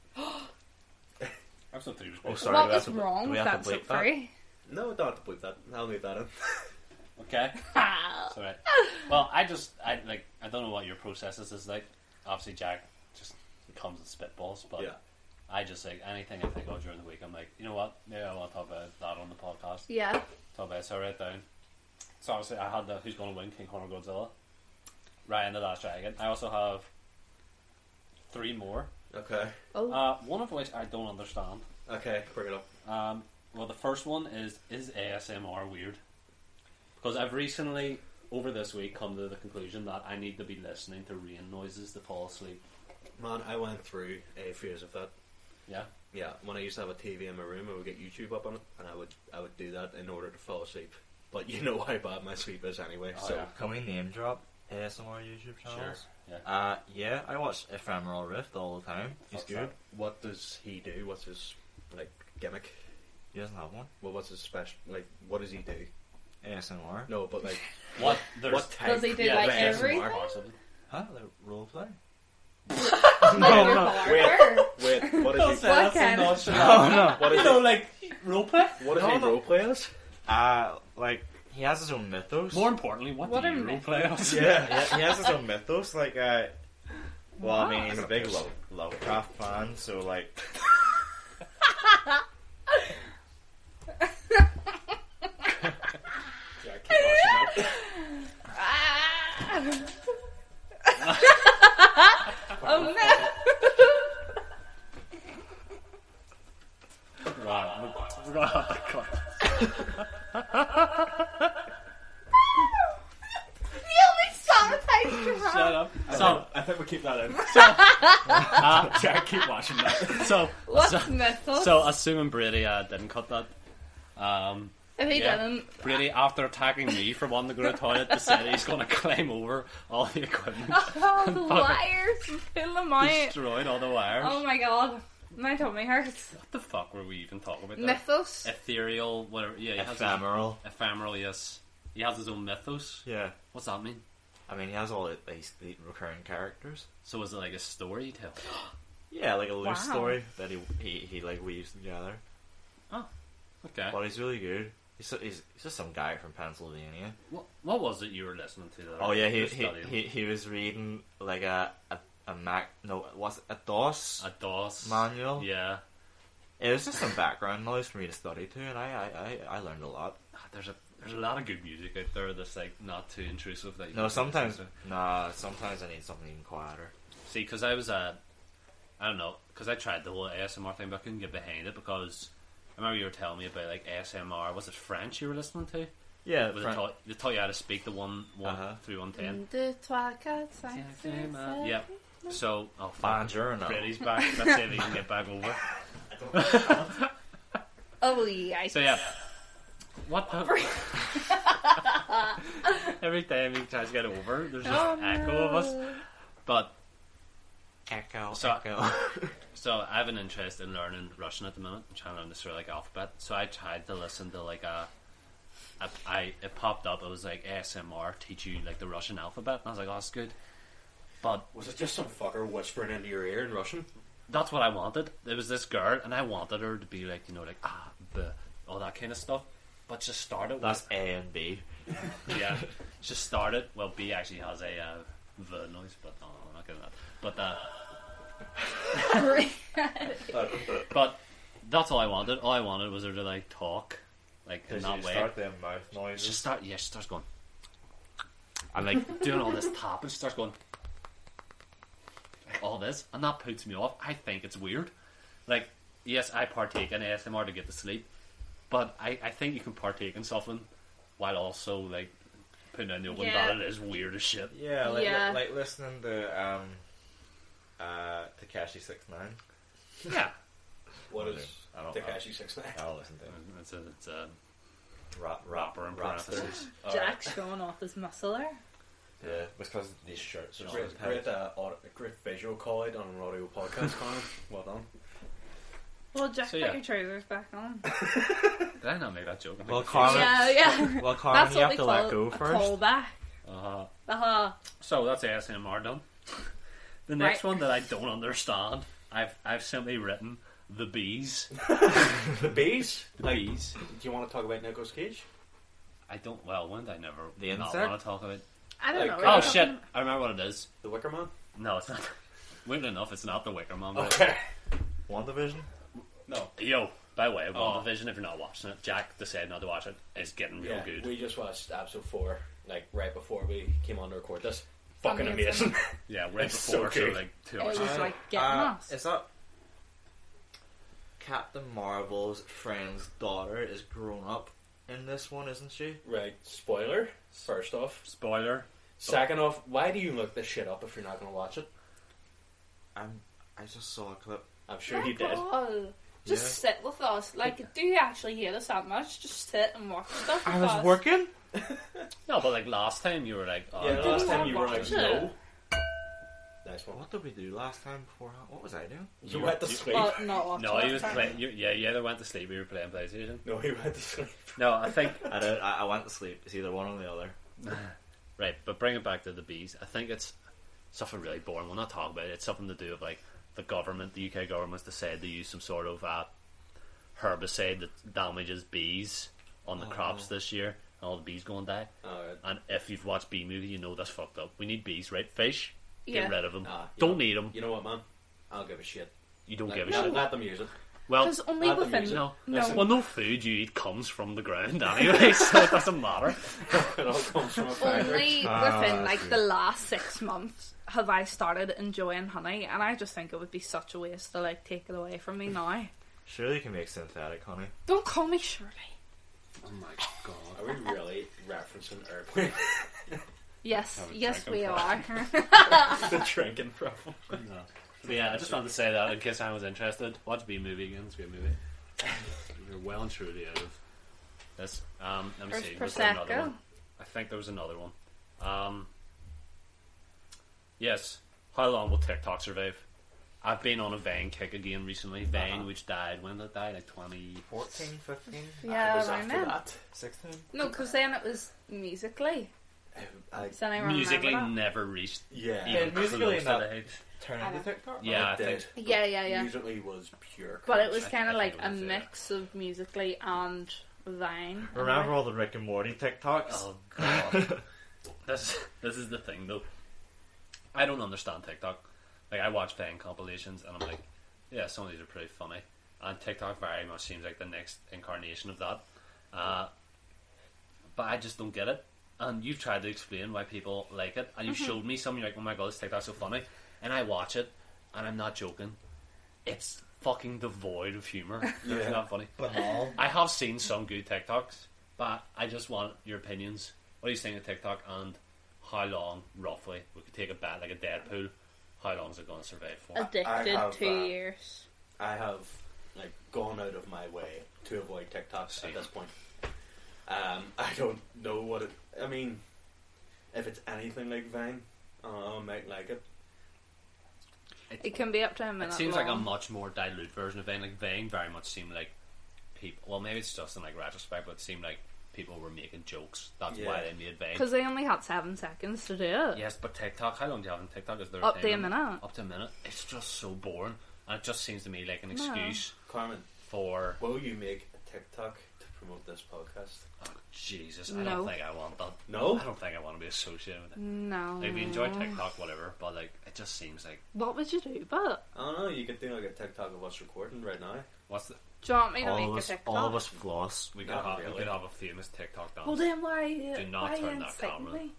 Episode 3 was Oh, great. sorry. What do we was have to- wrong do we with have to episode bleep that? 3? No, don't have to bleep that. I'll leave that in. Okay. Ah. Sorry. Well, I don't know what your process is like. Obviously, Jack just comes and spitballs, but Yeah. I just like anything I think of during the week. I'm like, you know what? Maybe I want to talk about that on the podcast. Yeah. Talk about it, so I write it down. So obviously, I had the Who's Gonna Win, King Kong or Godzilla. Ryan the Last Dragon. I also have 3 more. Okay. Oh. One of which I don't understand. Okay, bring it up. Well, the first one is ASMR weird? Because I've recently, over this week, come to the conclusion that I need to be listening to rain noises to fall asleep. Man, I went through a phase of that. Yeah? Yeah, when I used to have a TV in my room, I would get YouTube up on it, and I would do that in order to fall asleep. But you know how bad my sleep is anyway. Oh, so yeah. Can we name drop ASMR YouTube channels? Yeah. Yeah, I watch Ephemeral Rift all the time. He's What's good. that? what does he do? What's his like gimmick? He doesn't have one. Well, what's his special? Like, what does he do? ASMR. No, but like, What? There's what type? Does he do yeah, like of ASMR? everything? parts of it. Huh? Like roleplay? No, Wait, what is he? What kind of- No, What is You know, he? like, roleplay? What does No, he no. roleplay as? like he has his own mythos. More importantly, what What do are you myths? roleplay as? Yeah. He has his own mythos. Like, well, I mean, he's a big Lovecraft fan, so like, Yeah, keep watching that. Oh no! Right, we're gonna have to cut. You only sanitized your hand. Shut up. So, I think we keep that in. uh, Jack, keep watching that. so, What's so, mythos? so assuming Brady didn't cut that, if he yeah. didn't, Brady, after attacking me for wanting to go to the toilet, decided he's going to climb over all the equipment, oh, the wires, pull them out. destroyed all the wires. Oh my god, my tummy hurts. What the fuck were we even talking about? There? Mythos. Ethereal, whatever. Yeah, he has ephemeral. his, ephemeral. Yes, he has his own mythos. Yeah. What's that mean? I mean, he has all the recurring characters. So is it like a story you tell? Yeah, like a loose Wow. story that he like weaves together. Okay. But he's really good. He's just some guy from Pennsylvania. What was it you were listening to? There? Oh yeah, You were studying? he was reading like a Mac. No, was it a DOS A DOS manual? Yeah. It was just some background noise for me to study to, and I learned a lot. There's a there's a lot of good music out there that's like not too intrusive. That you No, can sometimes listen sometimes I need something even quieter. to. See, because I was I don't know, because I tried the whole ASMR thing, but I couldn't get behind it because I remember you were telling me about like ASMR. Was it French you were listening to? Yeah, They taught you how to speak the one through 110. Yeah. So, Bonjour, no. Brady's back. Let's see if he can get back over. Oh, yeah. So yeah, what the? Every time he tries to get over, there's this echo of us. But Echo. so I have an interest in learning Russian at the minute. I'm trying to learn the Cyrillic alphabet. So I tried to listen to like it popped up. It was like ASMR teach you like the Russian alphabet, and I was like, oh, that's good. But Was it just some fucker whispering into your ear in Russian? that's what I wanted. There was this girl, and I wanted her to be like, like all that kind of stuff. But just started. That's A and B. Yeah, just started. Well, B actually has a V noise, but no, I'm not getting that. But that's all I wanted. All I wanted was her to like talk, like in that way. Start them mouth noises. She starts going, and like doing all this tap, and she starts going, like all this, and that puts me off. I think it's weird. Like, yes, I partake in ASMR to get to sleep, but I think you can partake in something while also like putting in the open that it is weird as shit. Yeah, like listening to Tekashi 6ix9ine. Yeah. What is I don't Tekashi 6ix9ine? I'll listen to him. It's a Rapper in rapster. parentheses. Jack's showing off his muscle there. Yeah, because these shirts are Great visual call out on an audio podcast, Connor. Well done. Well, Jack, So, put yeah. your trousers back on. Did I not make that joke? Well, Carmen. Yeah. Well, Carmen, That's you what have we to call let go a first. callback. So that's ASMR done. The next one that I don't understand, I've simply written the bees. The bees? The bees. Do you want to talk about Nicolas Cage? I don't. Well, when did I never The not insect? want to talk about? I don't Like, know. Oh shit! I remember what it is. The Wicker Man? No, it's not. Weirdly enough, it's not the Wicker Man. But Okay. WandaVision? No. Yo, by the way, WandaVision, if you're not watching it, Jack decided not to watch it. It's getting real good. We just watched episode 4, like right before we came on to record this. Fucking Amazing. amazing. Yeah, right It's before, so good. like 2 It hours. was like getting us. Is that Captain Marvel's friend's daughter is grown up in this one, isn't she? Right, spoiler, first off. Spoiler. Second off, why do you look this shit up if you're not going to watch it? I just saw a clip. I'm sure he did. God. Just sit with us. Like, do you actually hate us that much? Just sit and watch stuff with I was us. working. No, but like last time you were like, oh, Yeah, didn't last time wanna you were like, watch it. no. Nice one. What did we do last time before? What was I doing? You went to sleep. Well, not watch no, it he was last playing. time. You either went to sleep or you were playing PlayStation. No, he went to sleep. No, I think I did. I went to sleep. It's either one or the other. right. But bring it back to the bees. I think it's something really boring. We'll not talk about it. It's something to do with like the government. The UK government's decided to use some sort of herbicide that damages bees on the crops this year. And all the bees going to die. Alright. And if you've watched Bee Movie, you know that's fucked up. We need bees, right? Fish. Yeah. Get rid of them. You Don't know- need them. You know what, man? I'll give a shit. You don't Let- give a let- shit. Let them use it. Well, Because only Not the within... music. no. No. Well, no food you eat comes from the ground anyway, so it doesn't matter. It all comes from a factory. Only Ah, within I like see. the last 6 months have I started enjoying honey, and I just think it would be such a waste to like take it away from me now. Surely you can make synthetic honey. Don't call me Shirley. Oh my god. Are we really referencing Airplane? Yes, Have a yes drink we of are. The drinking problem. No. But yeah, I just wanted to say that in case I was interested. Watch Bee Movie again. It's a good movie. You're well and truly out of this. Let me There's see. Was there another Prosecco. one? I think there was another one. Yes. How long will TikTok survive? I've been on a Vine kick again recently. Vine, which died, when did it die? Like 20... 14, 15, Yeah, it was around after then. that. 16? No, because then it was musically. So then I remember Musically that. never reached Yeah. even Musically close to not- the height. Turn I into know. TikTok? Yeah, I It think... did. Yeah. Musically was pure. But it was I kind of think like it a was, mix of musically and Vine. Remember all the Rick and Morty TikToks? Oh god. This is the thing though. I don't understand TikTok. Like I watch Vine compilations and I'm like, yeah, some of these are pretty funny. And TikTok very much seems like the next incarnation of that. but I just don't get it. And you've tried to explain why people like it, and you showed me some. You're like, oh my god, this TikTok's so funny, and I watch it, and I'm not joking. It's fucking devoid of humour. It's not funny. Banal. I have seen some good TikToks, but I just want your opinions. What do you think of TikTok, and how long, roughly, we could take a bet like a Deadpool, how long is it going to survive for? Addicted 2 years. I have like gone out of my way to avoid TikToks at this point. I don't know what it... I mean, if it's anything like Vine, I might like it. It can be up to a minute. It seems long. like a much more dilute version of Vine. Like Vine very much seemed like people... Well, maybe it's just in like retrospect, but it seemed like people were making jokes. That's why they made Vine. Because they only had 7 seconds to do it. Yes, but TikTok, how long do you have in TikTok? Is there Up to a minute. Up to a minute. It's just so boring. And it just seems to me like an excuse Carmen, for... will you make a TikTok to promote this podcast? Oh, Jesus. No. I don't think I want that. No? I don't think I want to be associated with it. No. Like, we enjoy TikTok, whatever, but like, it just seems like... What would you do, but? I don't know, you could do like a TikTok of us recording right now. What's the... Do you want me to make a TikTok? all of us floss. We could, Not have, really. we could have a famous TikTok dance. Well then why... Do not why turn that incite camera me?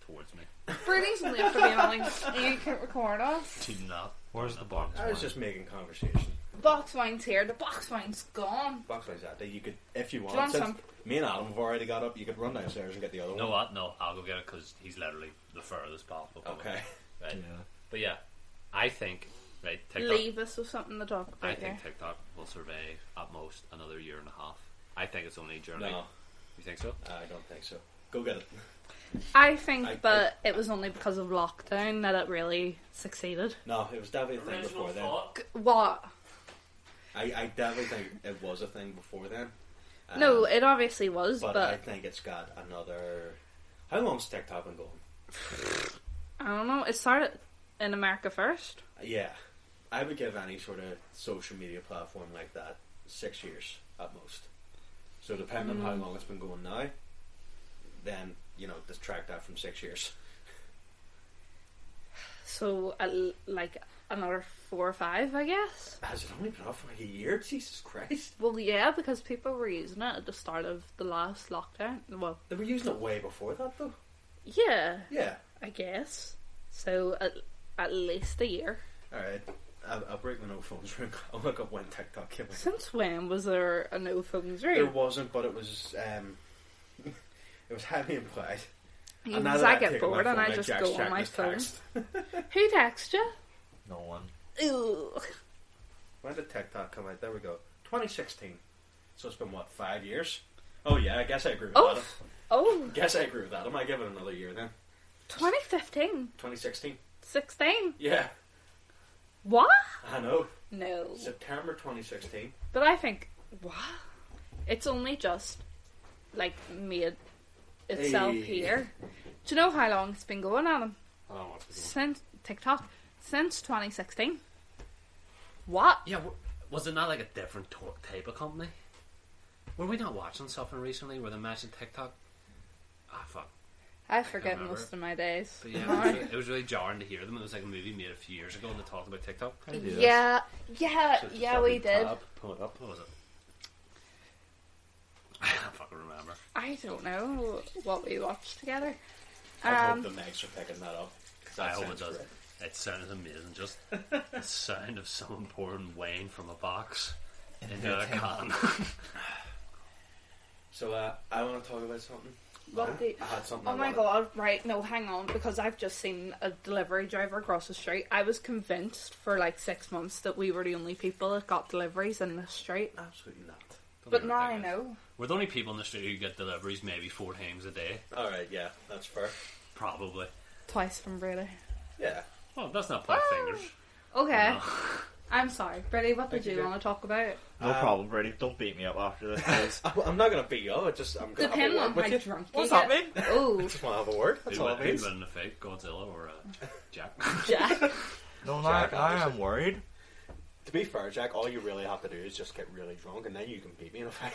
towards me. Brady's only up for being on like, you can record us. Do not. Where's turn the that box? I was just making conversation. Box wine's here, the box wine's gone. Box like that. You could, if you Do want. you want Since some? me and Adam have already got up, you could run downstairs and get the other You know one. what? No, I'll go get it because he's literally the furthest possible. Okay. Right. Yeah. But yeah, I think, right, TikTok... Leave us with something to talk I about here. think TikTok will survive at most another year and a half. I think it's only a journey. No, You think so? I don't think so. Go get it. I think I- that it was only because of lockdown that it really succeeded. No, it was definitely a thing before then. What? I definitely think it was a thing before then. No, it obviously was, but but I think it's got another... How long's TikTok been going? I don't know. It started in America first. Yeah. I would give any sort of social media platform like that 6 years at most. So depending on how long it's been going now, then, you know, just track that from 6 years. So, like, another 4 or 5, I guess. Has it only been off for like a year? Jesus Christ. Well, yeah, because people were using it at the start of the last lockdown. Well, They were using it way before that, though. yeah, Yeah. I guess. So, at least a year. Alright. I'll break the no phones room. I'll look up when TikTok came out. Since when was there a no phones There room? wasn't, but it was it was heavily implied. And now Because that I I've get taken my bored and phone I out, just Jack's go on checking my his phone. text. Who texted you? No one. Ooh. When did TikTok come out? There we go. 2016. So it's been what, 5 years? Oh yeah, I guess I agree with Oh, Adam. oh, Guess I agree with Adam. I give it another year then. 2015, 2016. 16. Yeah, What? I know. No. September 2016. But I think, what? It's only just, like, made itself Hey. here. Do you know how long it's been going, Adam? I don't know what's going on. Since TikTok? Since 2016. What? Yeah, was it not like a different type of company? Were we not watching something recently where they mentioned TikTok? Ah, fuck. I forget remember. most of my days. But yeah, it was really jarring to hear them. It was like a movie made a few years ago and they talked about TikTok. Yeah, we did. Pull it up. What was it? I don't fucking remember. I don't know what we watched together. I hope the Megs are picking that up. 'Cause that I hope it sounds does. great. It sounded amazing. Just the sound of someone pouring wine from a box into a can. So I want to talk about something. What the- I had something. Oh I my wanted- god, right, no, hang on, because I've just seen a delivery driver across the street. I was convinced for like 6 months that we were the only people that got deliveries in the street. Absolutely not. But now I know. We're the only people in the street who get deliveries maybe 4 times a day. Alright, yeah, that's fair. Probably. Twice from Brady. Yeah. Well, that's not point fingers. Okay. No. I'm sorry. Brady, what did Thank you you. want to talk about? No problem, Brady. Don't beat me up after this, please. I'm not going to beat you up, I'm going to have a Depending word on with how you. drunk What's you that get. mean? Oh, I just want to have a word. That's all it Who'd means. win in a fight, Godzilla or Jack? Jack. No, Jack, I am obviously. worried. To be fair, Jack, all you really have to do is just get really drunk, and then you can beat me in a fight.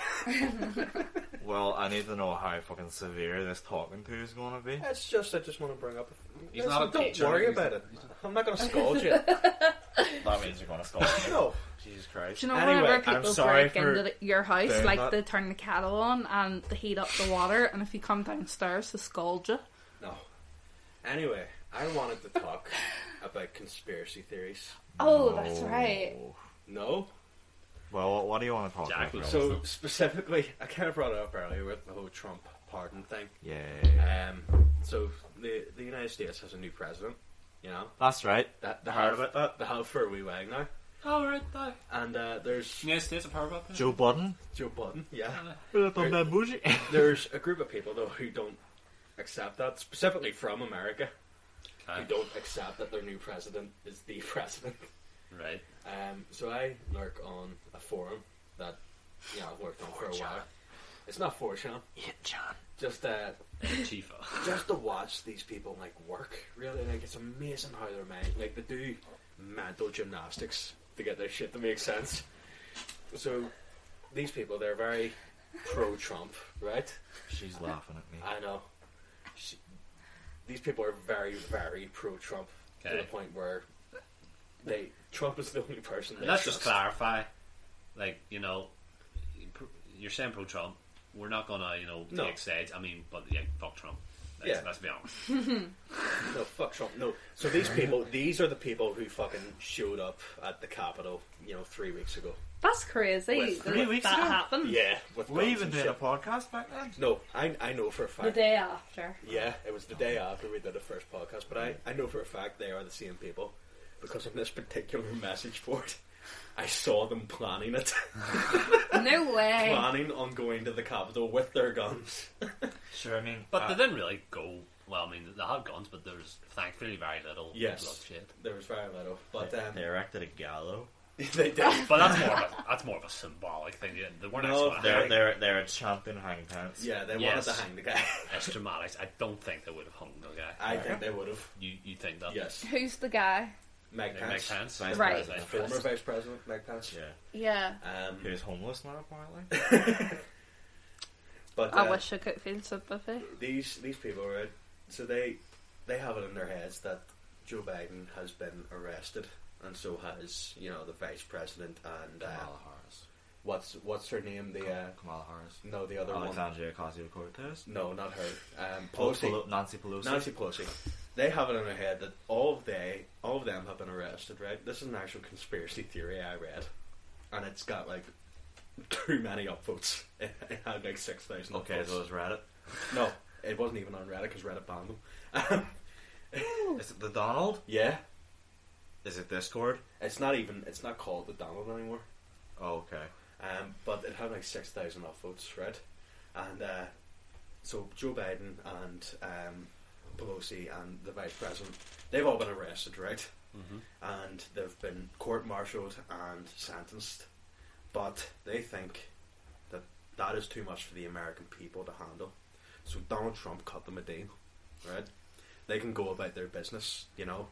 Well, I need to know how fucking severe this talking to is going to be. I just want to bring up. He's not a don't teacher. worry about it. I'm not going to scold you. That means you're going to scold me. No. Jesus Christ. Do you know Anyway, whenever I'm people sorry break for into your house, doing like that. they turn the kettle on and they heat up the water, and if you come downstairs, they scold you? No. Anyway, I wanted to talk about conspiracy theories. Oh, that's right. No? Well, what do you want to talk Jack about? was- So, specifically, I kind of brought it up earlier with the whole Trump pardon thing. Yeah. So, the United States has a new president, you know? That's right. They Heard have, about that. They have for a wee while now. Alright, though. And there's United States of power about that? Joe Budden. Joe Budden, yeah. Bougie. There's a group of people, though, who don't accept that, specifically from America, who don't accept that their new president is the president. Right. So I lurk on a forum that, you know, I've worked on for a while. It's not 4chan. Yeah, John. Just Chief. just to watch these people like work, really, like it's amazing how they're made. Like they do mental gymnastics to get their shit to make sense. So these people, they're very pro-Trump, right? She's laughing at me. I know. These people are very, very pro-Trump to Okay. the point where Trump is the only person they Let's just trust. clarify. Like, you know, you're saying pro-Trump. We're not gonna, you know, No. take sides. I mean, but yeah, fuck Trump. Yeah. Let's be honest. No, fuck Trump. No. So these people, these are the people who fucking showed up at the Capitol, you know, 3 weeks ago. That's crazy. With that 3 weeks that ago? happened. Yeah, with Were guns you even and doing shit. a podcast back then? No, I know for a The fact. day after. Yeah, it was the day after we did the first podcast, but I know for a fact they are the same people because on this particular message board, I saw them planning it, No way. planning on going to the Capitol with their guns. Sure, I mean... But they didn't really go. Well, I mean, they had guns, but there was thankfully very little Yes. bloodshed. There was very little, but they erected a gallows. they did. But that's more of a symbolic thing. They weren't No, actually. They're chanting hang pants. Yeah, they Yes. wanted to hang the guy. It's dramatics. I don't think they would have hung the guy. I think they would have. You think that? Yes, Who's the guy? Meg It makes Pence, sense. Right. President. former Vice President Meg Pence. Yeah. Yeah. Who's homeless now, apparently. But I wish I could feel sympathy. these people, right? So they have it in their heads that Joe Biden has been arrested, and so has, you know, the Vice President and Kamala Harris. what's her name? The Kamala Harris. no, the other one. Alexandria Ocasio-Cortez. No, not her. Pelosi. Nancy Pelosi. Nancy Pelosi. They have it in their head that all of them have been arrested, right? This is an actual conspiracy theory I read, and it's got like too many upvotes. It had like 6,000. Okay, upvotes. so it was Reddit. No, it wasn't even on Reddit because Reddit banned them. Is it the Donald? Yeah, Is it Discord? it's not called the Donald anymore. Oh, okay. But it had like 6,000 upvotes, right? And so Joe Biden and Pelosi and the Vice President, they've all been arrested, right? Mm-hmm. And they've been court-martialed and sentenced, but they think that is too much for the American people to handle. So Donald Trump cut them a deal, right? They can go about their business, you know,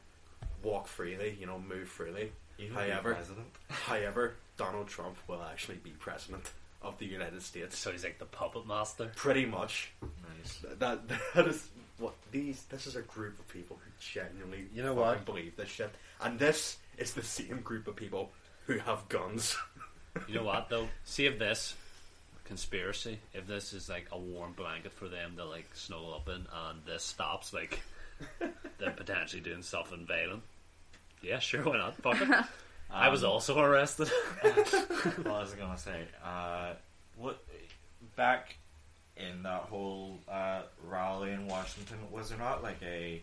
walk freely, you know, move freely. You However, Donald Trump will actually be president of the United States. So he's like the puppet master. Pretty much. Nice. That is what this is a group of people who genuinely You know fucking what? believe this shit. And this is the same group of people who have guns. You know what though? See if this conspiracy, if this is like a warm blanket for them to like snuggle up in, and this stops like them potentially doing something violent. Yeah, sure, why not? Fuck it. I was also arrested. What was I gonna say? What back in that whole rally in Washington, was there not like a?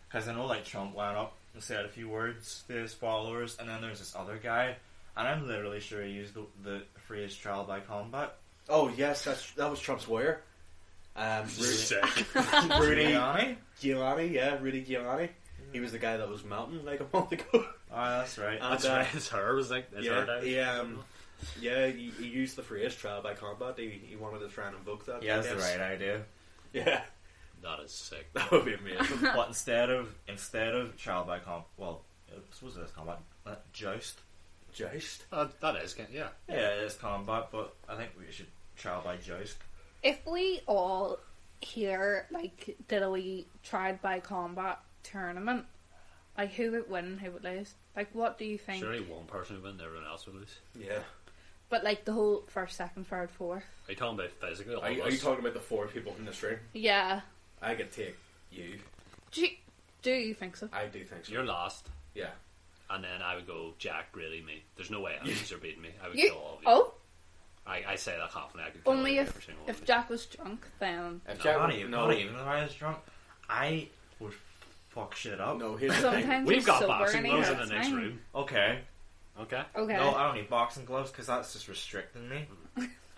Because I know like Trump went up and said a few words to his followers, and then there's this other guy, and I'm literally sure he used the phrase "trial by combat." Oh yes, that was Trump's lawyer. Sick. Rudy Giuliani? Giuliani, Rudy Giuliani. He was the guy that was melting like a month ago. Oh, that's right. And, That's right. His hair was like his hair down. He used the phrase "trial by combat." He wanted to try and invoke that. He has I the guess. right idea. Yeah, That is sick. that would be amazing. But instead of trial by combat, well, I suppose it is combat. Joust. joust. That is, yeah. Yeah, it is combat, but I think we should trial by joust. If we all here did a wee tried by combat tournament, who would win, who would lose? What do you think? Surely one person would win, everyone else would lose. Yeah. But the whole first, second, third, fourth. Are you talking about physically? Are you talking about the 4 people in this room? Yeah. I could take you. Do you think so? I do think so. You're last. Yeah. And then I would go Jack, Brady, me. There's no way you're beating me. I would You? kill all of you. Oh, I say that confidently. I could kill only every single one of if you. Jack was drunk, then If No, Jack not would- even, no, not even if I was drunk. I would fuck shit up. no, here's the thing. sometimes We've he's got sober boxing and he gloves in the hurts next me. room. Okay. Okay. Okay. No, I don't need boxing gloves because that's just restricting me.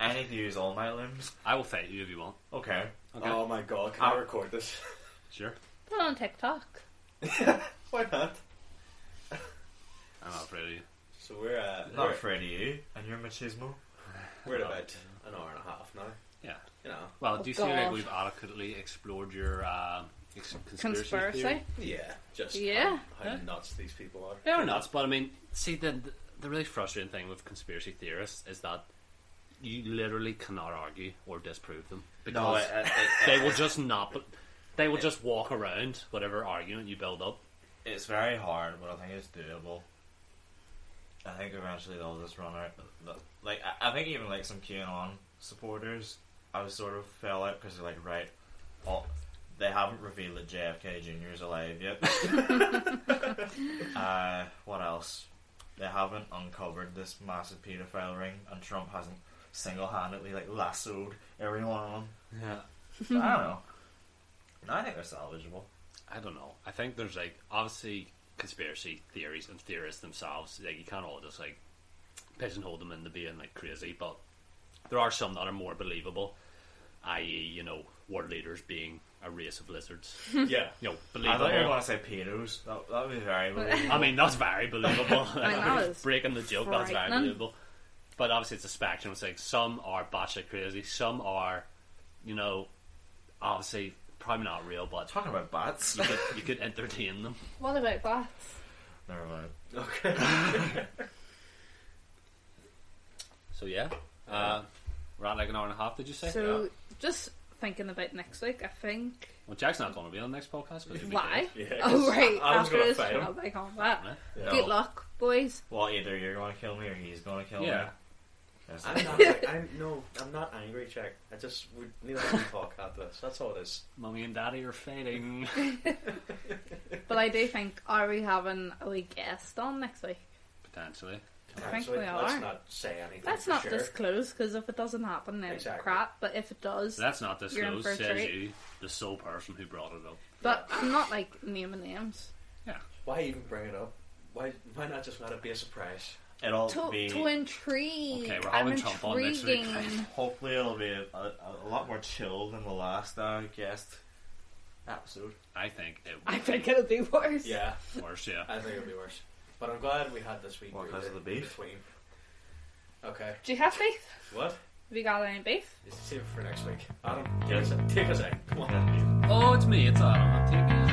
I need to use all my limbs. I will fight you if you want. Okay. Okay. Oh my god, can I record this? Sure. Put it on TikTok. Why not? I'm not afraid of you. So we're Not afraid of you and your machismo. we're at about an hour and a half now. Yeah. You know. Well, Oh, do you feel like God. we've adequately explored your conspiracy Conspiracy. theory? Yeah. Just Yeah. how Yeah. nuts these people are. They're nuts, but I mean, see, the really frustrating thing with conspiracy theorists is that you literally cannot argue or disprove them because they will just not. They will just walk around whatever argument you build up. It's very hard, but I think it's doable. I think eventually they'll just run out. I think even some QAnon supporters, I was sort of fell out because they're like, right, they haven't revealed that JFK Jr. is alive yet. What else? They haven't uncovered this massive paedophile ring, and Trump hasn't single-handedly lassoed every one of them. Yeah. So, I don't know. No, I think they're salvageable. I don't know. I think there's obviously conspiracy theories and theorists themselves. You can't all just pigeonhole them into being crazy, but there are some that are more believable. I.e., world leaders being a race of lizards. Yeah. I thought you were Believable. going to say pedos. That would be very believable. I mean, that's very believable. I know, it's Breaking the joke, that's very frightening. believable. But obviously, it's a spectrum. It's some are batshit crazy, some are, obviously probably not real, but Talking about bats. you could entertain them. What about bats? Never mind. Okay. So yeah, we're at an hour and a half. Did you say? So, just thinking about next week, I think. Well, Jack's not going to be on the next podcast because he'll be Why? Yeah, Oh, 'cause right. Adam's After gonna this fight him. trial by combat. dead. No. Good luck, boys. Well, either you're going to kill me or he's going to kill Yeah. me. Yes, I'm not angry, Jack. We need to have a talk after this. That's all it is. Mummy and Daddy are fighting. But I do think, are we having a wee guest on next week? Potentially. I think Actually, we let's are. not say anything. Let's for not sure. disclose, because if it doesn't happen, then Exactly. it's crap. But if it does, Let's not You're in disclose. for a Says treat. you, the sole person who brought it up. but I'm not naming names. Why even bring it up? Why not just let it be a surprise? It'll To be. intrigue. Okay, we're I'm having Trump on next week. intriguing. Hopefully, it'll be a lot more chill than the last guest episode. I think it. I Would think it'll be worse. Yeah, be worse. Yeah. I think it'll be worse. But I'm glad we had this week. What, 'cause of the beef? Between. Okay. Do you have beef? What? Have you got any beef? Save it for next week. Adam, take us out. Come on. Oh, it's me. It's Adam. I'm taking.